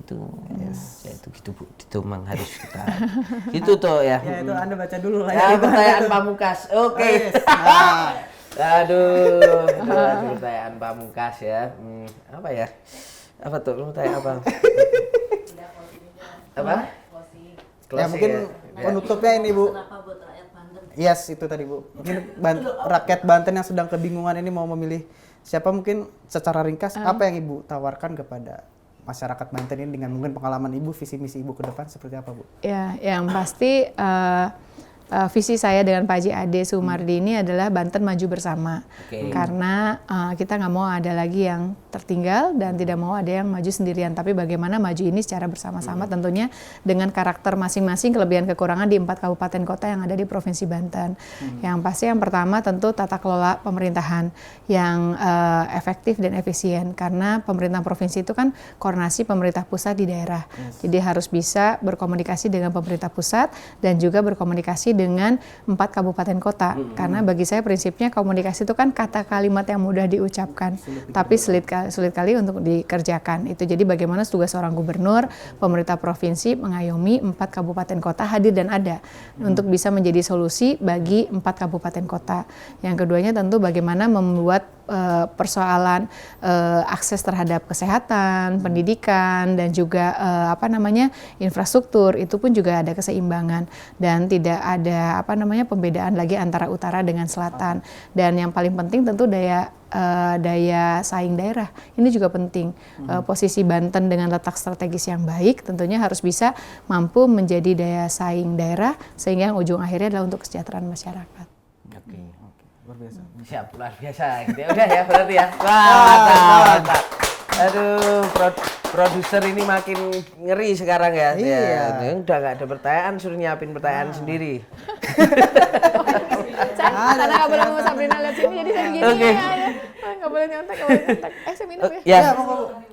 Ya itu gitu Bu, itu memang harus kita. Gitu toh ya. Ya itu Anda baca dulu lah ya. Pertanyaan Pamungkas. Oke. Aduh, pertanyaan Pamungkas ya. Apa ya? Apa tuh? Pertanyaan apa? Apa? Ya mungkin penutupnya ini Bu. Yes, itu tadi Bu. Mungkin rakyat Banten yang sedang kebingungan ini mau memilih siapa, mungkin secara ringkas apa yang Ibu tawarkan kepada masyarakat Banten ini dengan mungkin pengalaman Ibu, visi misi Ibu ke depan seperti apa Bu? Ya, yang pasti visi saya dengan Pak Haji Ade Sumardi ini adalah Banten maju bersama. Karena kita nggak mau ada lagi yang tertinggal dan tidak mau ada yang maju sendirian, tapi bagaimana maju ini secara bersama-sama tentunya dengan karakter masing-masing, kelebihan kekurangan di 4 kabupaten kota yang ada di Provinsi Banten. Yang pasti yang pertama tentu tata kelola pemerintahan yang efektif dan efisien, karena pemerintahan provinsi itu kan koordinasi pemerintah pusat di daerah. Jadi harus bisa berkomunikasi dengan pemerintah pusat dan juga berkomunikasi dengan 4 kabupaten kota. Karena bagi saya prinsipnya komunikasi itu kan kata kalimat yang mudah diucapkan, tapi sulit kali untuk dikerjakan. Itu jadi bagaimana tugas seorang gubernur, pemerintah provinsi mengayomi 4 kabupaten kota hadir dan ada untuk bisa menjadi solusi bagi 4 kabupaten kota. Yang keduanya tentu bagaimana membuat persoalan akses terhadap kesehatan, pendidikan, dan juga infrastruktur itu pun juga ada keseimbangan dan tidak ada pembedaan lagi antara utara dengan selatan. Dan yang paling penting tentu daya saing daerah ini juga penting. Posisi Banten dengan letak strategis yang baik tentunya harus bisa mampu menjadi daya saing daerah sehingga yang ujung akhirnya adalah untuk kesejahteraan masyarakat. Oke. Luar biasa. Siap, luar biasa gitu ya. Udah ya berarti ya. Wah, mantap. Aduh, produser ini makin ngeri sekarang ya. Iya. Ya, udah nggak ada pertanyaan, suruh nyiapin pertanyaan sendiri. Karena nggak boleh mau Sabrina lihat sini, jadi saya gini Oke. ya. Nggak boleh nyontek. Saya minum ya. Ya,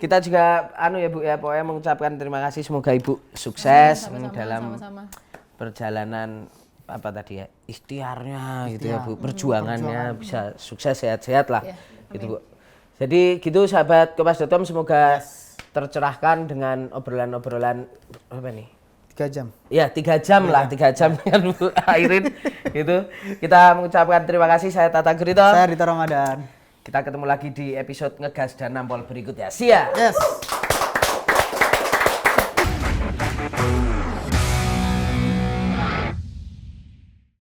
kita juga ya Bu ya, pokoknya mengucapkan terima kasih, semoga Ibu sukses dalam Sama-sama. perjalanan ikhtiarnya gitu ya Bu, perjuangannya bisa sukses sehat-sehat lah gitu Bu. Jadi gitu sahabat Kompas.com, semoga tercerahkan dengan obrolan-obrolan apa nih? 3 jam. Ya 3 jam lah, 3 jam dengan Bu Airin gitu. Kita mengucapkan terima kasih, saya Tata Gurito. Saya Dito Ramadan. Kita ketemu lagi di episode Ngegas dan Nampol berikutnya. See ya. Yes.